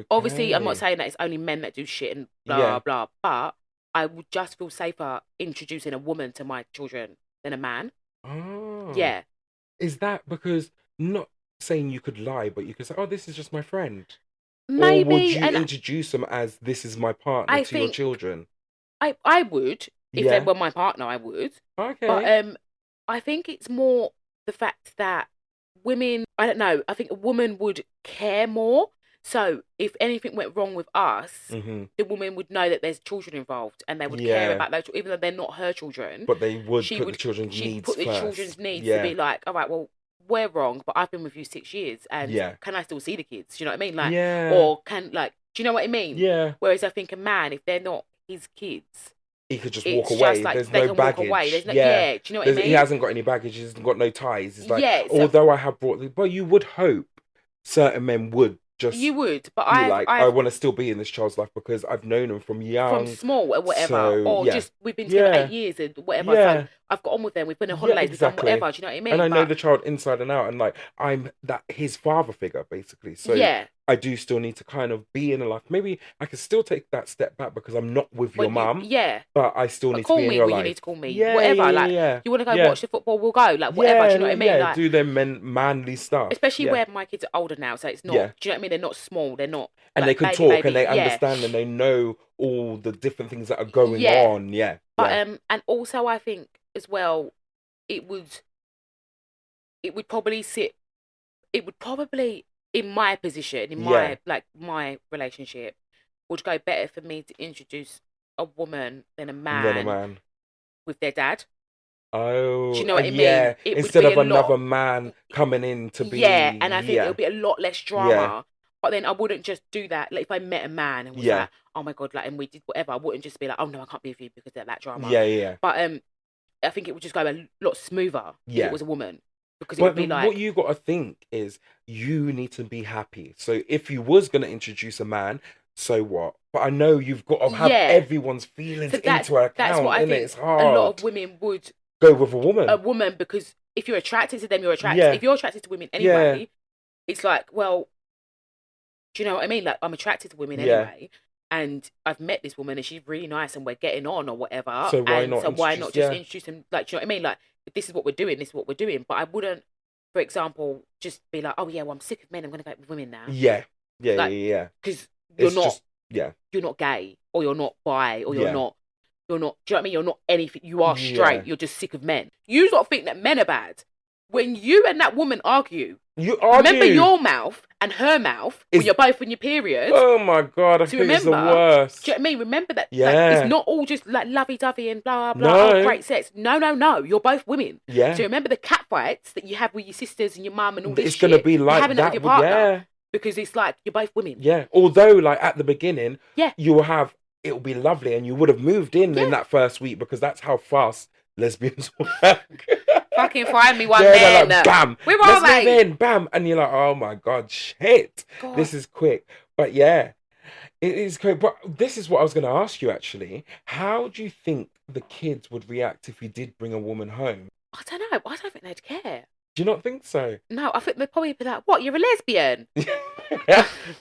Obviously, I'm not Okay. saying that it's only men that do shit and blah Yeah. blah, but I would just feel safer introducing a woman to my children than a man. Oh. Yeah, Is that because not saying you could lie, but you could say, "Oh, this is just my friend," or would maybe, you and introduce them as "This is my partner" I to your think children? I would, if they Yeah. were my partner, I would. But Okay. I think it's more the fact that women, I don't know, I think a woman would care more. So if anything went wrong with us, Hmm. the woman would know that there's children involved, and they would care Yeah. about those, even though they're not her children. But they would She put the would children's she'd needs put the children's first. needs to Yeah. be like, all right, well, we're wrong, but I've been with you 6 years, and Yeah. can I still see the kids? Do you know what I mean? Like, Yeah. or can, like, do you know what I mean? Yeah. Whereas I think a man, if they're not his kids, He could just walk it's just away. like There's they no can walk away. baggage. There's no, Yeah. yeah. Do you know what I He mean? hasn't got any baggage. He's got no ties. It's like, Yeah. So although I have brought, but you would hope certain men would just you would, but be like, I I've want to still be in this child's life because I've known him from from young. small or whatever, So or yeah, just we've been together yeah, 8 years and whatever. So yeah, I've got on with them. We've been on yeah, holidays. We've done exactly. whatever. Do you know what I And mean? I know But the child inside and out, and like I'm that his father figure basically. So yeah, I do still need to kind of be in a life. Maybe I can still take that step back because I'm not with your when you mum, yeah. but I still But need to call be in me your when you need life. to call me. Yeah, Whatever. yeah, yeah, Like, yeah, you want to go yeah, watch the football, we'll go. Like, whatever. Do yeah, you know what I mean? yeah. Like, Do them manly stuff. especially Yeah, where my kids are older now, so it's not. yeah. Do you know what I mean? They're not small. They're not And they like can baby, talk and baby. they Yeah, understand and they know all the different things that are going yeah. on. Yeah, But yeah, and also I think as well, it would it would probably sit. It would probably, in my position, in yeah. my like my relationship, would go better for me to introduce a woman than a Then a man man. with their dad. Do Oh, you know what I mean? yeah. It would Instead be of a lot, another man coming in to yeah, be, and I think it'll yeah, be a lot less yeah, drama. But then I wouldn't just do that. Like, if I met a man and was yeah, like, "Oh my god," like, and we did whatever, I wouldn't just be like, "Oh no, I can't be with you because of that drama." yeah, yeah, But I think it would just go a lot smoother if it yeah. was a woman, because it would But be what like, you got to think is you need to be happy. So if you was going to introduce a man, so what? But I know you've got to have yeah. everyone's feelings So into that's what account, I and think it's a lot of hard. women would Go with a a woman. woman, because if you're attracted to them, you're attracted. Yeah, If you're attracted to women yeah, anyway, it's like, well, do you know what I mean? Like, I'm attracted to women yeah. anyway, and I've met this woman and she's really nice and we're getting on or whatever. So why And not so why not introduce? just Yeah, introduce them? Like, do you know what I mean? Like, this is what we're doing. This is what we're doing. But I wouldn't, for example, just be like, oh yeah, well, I'm sick of men. I'm gonna go with women now. yeah, yeah, yeah, Like, yeah. because It's just, yeah, you're not gay, or you're not bi, or yeah, you're not, do you know what I mean? You're not anything. You are yeah. straight. You're just sick of men. You sort of think that men are bad. When you and that woman argue, You remember argue. your mouth and her mouth when Is you're both on your period. oh my god, I To think it's the remember, do you worst. know what I mean? Remember that, like, it's Yeah. not all just like lovey dovey and blah blah. Oh, No. great sex. No, no, no. You're both women. So Yeah. remember the cat fights that you have with your sisters and your mum and all this It's gonna shit. be You're like having that with that your with partner, yeah. because it's like you're both women. Yeah. Although like at the beginning, Yeah, you will have it'll be lovely and you would have moved in yeah. that first week because that's how fast lesbians work. Fucking find me one Yeah, they're like, then. bam, Where are let's move they? in, bam. And you're like, oh my God, shit. God. This is quick. But yeah, it is quick. But this is what I was going to ask you actually. How do you think the kids would react if you did bring a woman home? I don't know. I don't think they'd care. Do you not think so? No, I think they'd probably be like, "What? You're a lesbian?"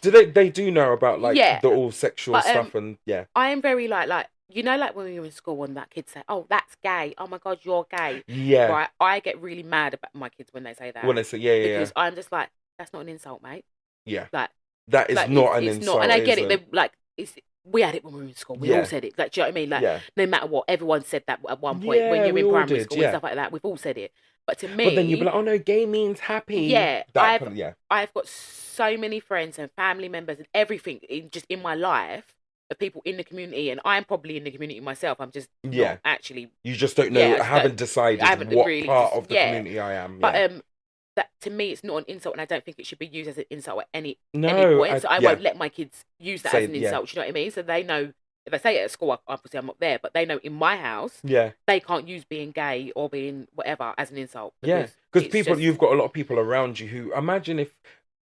Do they do know about like Yeah, the all sexual but stuff and yeah. I am very like you know like when we were in school and that kids say, "Oh, that's gay. Oh my God, you're gay." Yeah. Right? I get really mad about my kids when they say that When I say yeah. because I'm just like, that's not an insult, mate. Yeah. Like, That is not an it's insult, not. And I get is it. it? They like it's. We had it when we were in school. We all Yeah. said it. Like, do you know what I mean? Like, Yeah. no matter what, everyone said that at one point when Yeah, you're we in all primary did, school and yeah. stuff like that. We've all said it. But to But then you'd be me, like, oh no, gay means happy. yeah, Yeah. I've got so many friends and family members and everything just in my life of people in the community, and I'm probably in the community myself. I'm just Yeah. not actually. You just don't know. Yeah, I haven't decided I haven't what really part just of the yeah. community I am. But Yeah. that to me it's not an insult, and I don't think it should be used as an insult at any No, point. So I yeah. won't let my kids use that Say as an yeah. insult. Do you know what I mean? So they know if I say it at school, obviously I'm not there, but they know in my house Yeah. they can't use being gay or being whatever as an insult. Yeah. Because it's people, just- you've got a lot of people around you who imagine if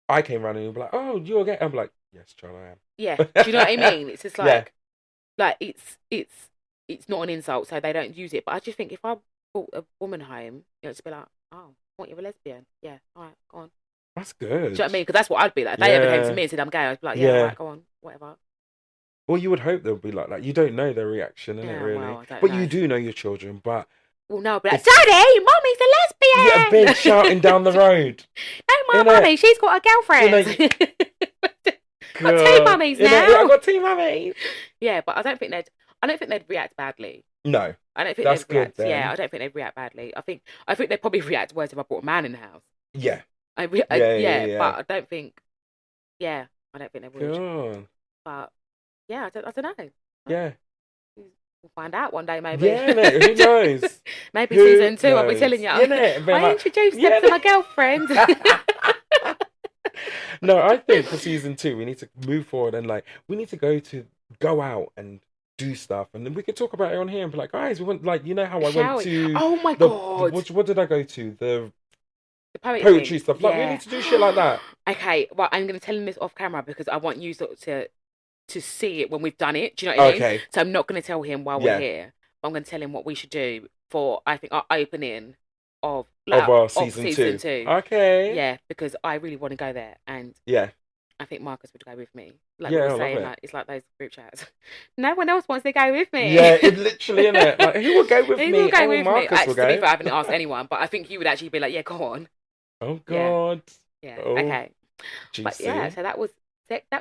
I came around and you'd be like, oh, you're gay. I'm like, yes, child, I am. yeah. Do you know what I mean? It's just Yeah. like it's not an insult, so they don't use it. But I just think if I brought a woman home, just be like, oh, what, you're a lesbian? Yeah, all right, go on. That's good. Do you know what I mean? Because that's what I'd be like. If they ever came to Yeah. me and said I'm gay, I'd be like, yeah, Yeah. all right, go on, whatever. Well, you would hope they'll be like that. You don't know their reaction, innit, Yeah, really? well, I don't But know. you do know your children, but Well, no, but like, Daddy, Mommy's a lesbian. you get a big shouting down the road. No, my Innit? mummy, she's got a girlfriend. Got two mummies Innit? now. Yeah, I got two mummies. Yeah, but I don't think they'd react badly. No. I don't think That's they'd react. good then. Yeah, I don't think they'd react badly. I think they'd probably react worse if I brought a man in the house. Yeah. Yeah, but I don't think. Yeah, I don't think they would. Good. But yeah, I don't know. Yeah. We'll find out one day, maybe. Yeah, mate, who knows? Maybe Who season 2, I'll be knows? telling you. Innit? Be I like, introduced yeah, them to my girlfriend. No, I think for season 2 we need to move forward and like we need to go out and do stuff, and then we could talk about it on here and be like, guys, we went like how I Shall went we? to Oh my the God. what did I go to the The poetry poetry stuff. Like we Yeah. need to do shit like that. Okay, well, I'm going to tell him this off camera because I want you to see it when we've done it. Do you know what I mean? Okay. So I'm not going to tell him while Yeah. we're here. I'm going to tell him what we should do for, I think, our opening of Our season 2. Okay. Yeah, because I really want to go there, and Yeah. I think Marcus would go with me. Like Yeah, we I were love saying, it. like it's like those group chats. No one else wants to go with me. Yeah, it literally in it. Like who will go with Who me? will go Oh, with me? Marcus Actually, will to be go. fair, I haven't asked anyone, but I think you would actually be like, yeah, go on. Oh Yeah. God. Yeah. Oh, Okay. juicy. But yeah, so that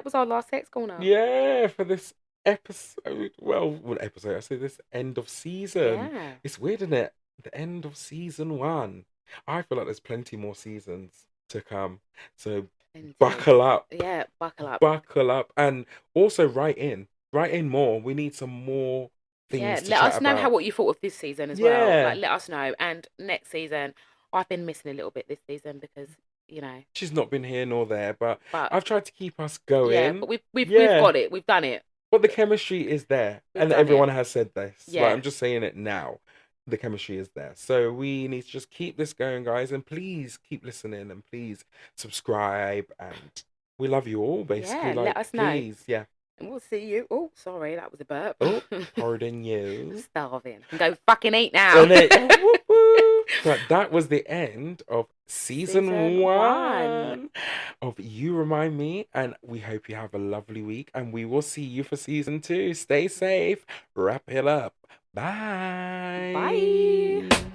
was our last sex corner. Yeah, for this episode. Well, what episode? I say this end of season. Yeah. It's weird, isn't it? The end of season 1. I feel like there's plenty more seasons to come. So Indeed. buckle up. Yeah, buckle up. Buckle up. And also write in. Write in more. We need some more things Yeah, to let chat us know about. what you thought of this season as Yeah. well. Like, let us know. And next season, I've been missing a little bit this season because, She's not been here nor there, but but I've tried to keep us going. yeah, but we've Yeah. got it. We've done it. But the chemistry is there, We've and done everyone it. has said this. Yeah. Like, I'm just saying it now. The chemistry is there. So we need to just keep this going, guys, and please keep listening and please subscribe. And we love you all, basically. Yeah, like, let us know. please, yeah. And we'll see you. Oh, sorry, that was a burp. Oh, pardon you. Starving. And go fucking eat now. And it, whoop, whoop. But that was the end of season Season 1 1. of You Remind Me, and we hope you have a lovely week, and we will see you for season 2. Stay safe. Wrap it up. Bye. Bye.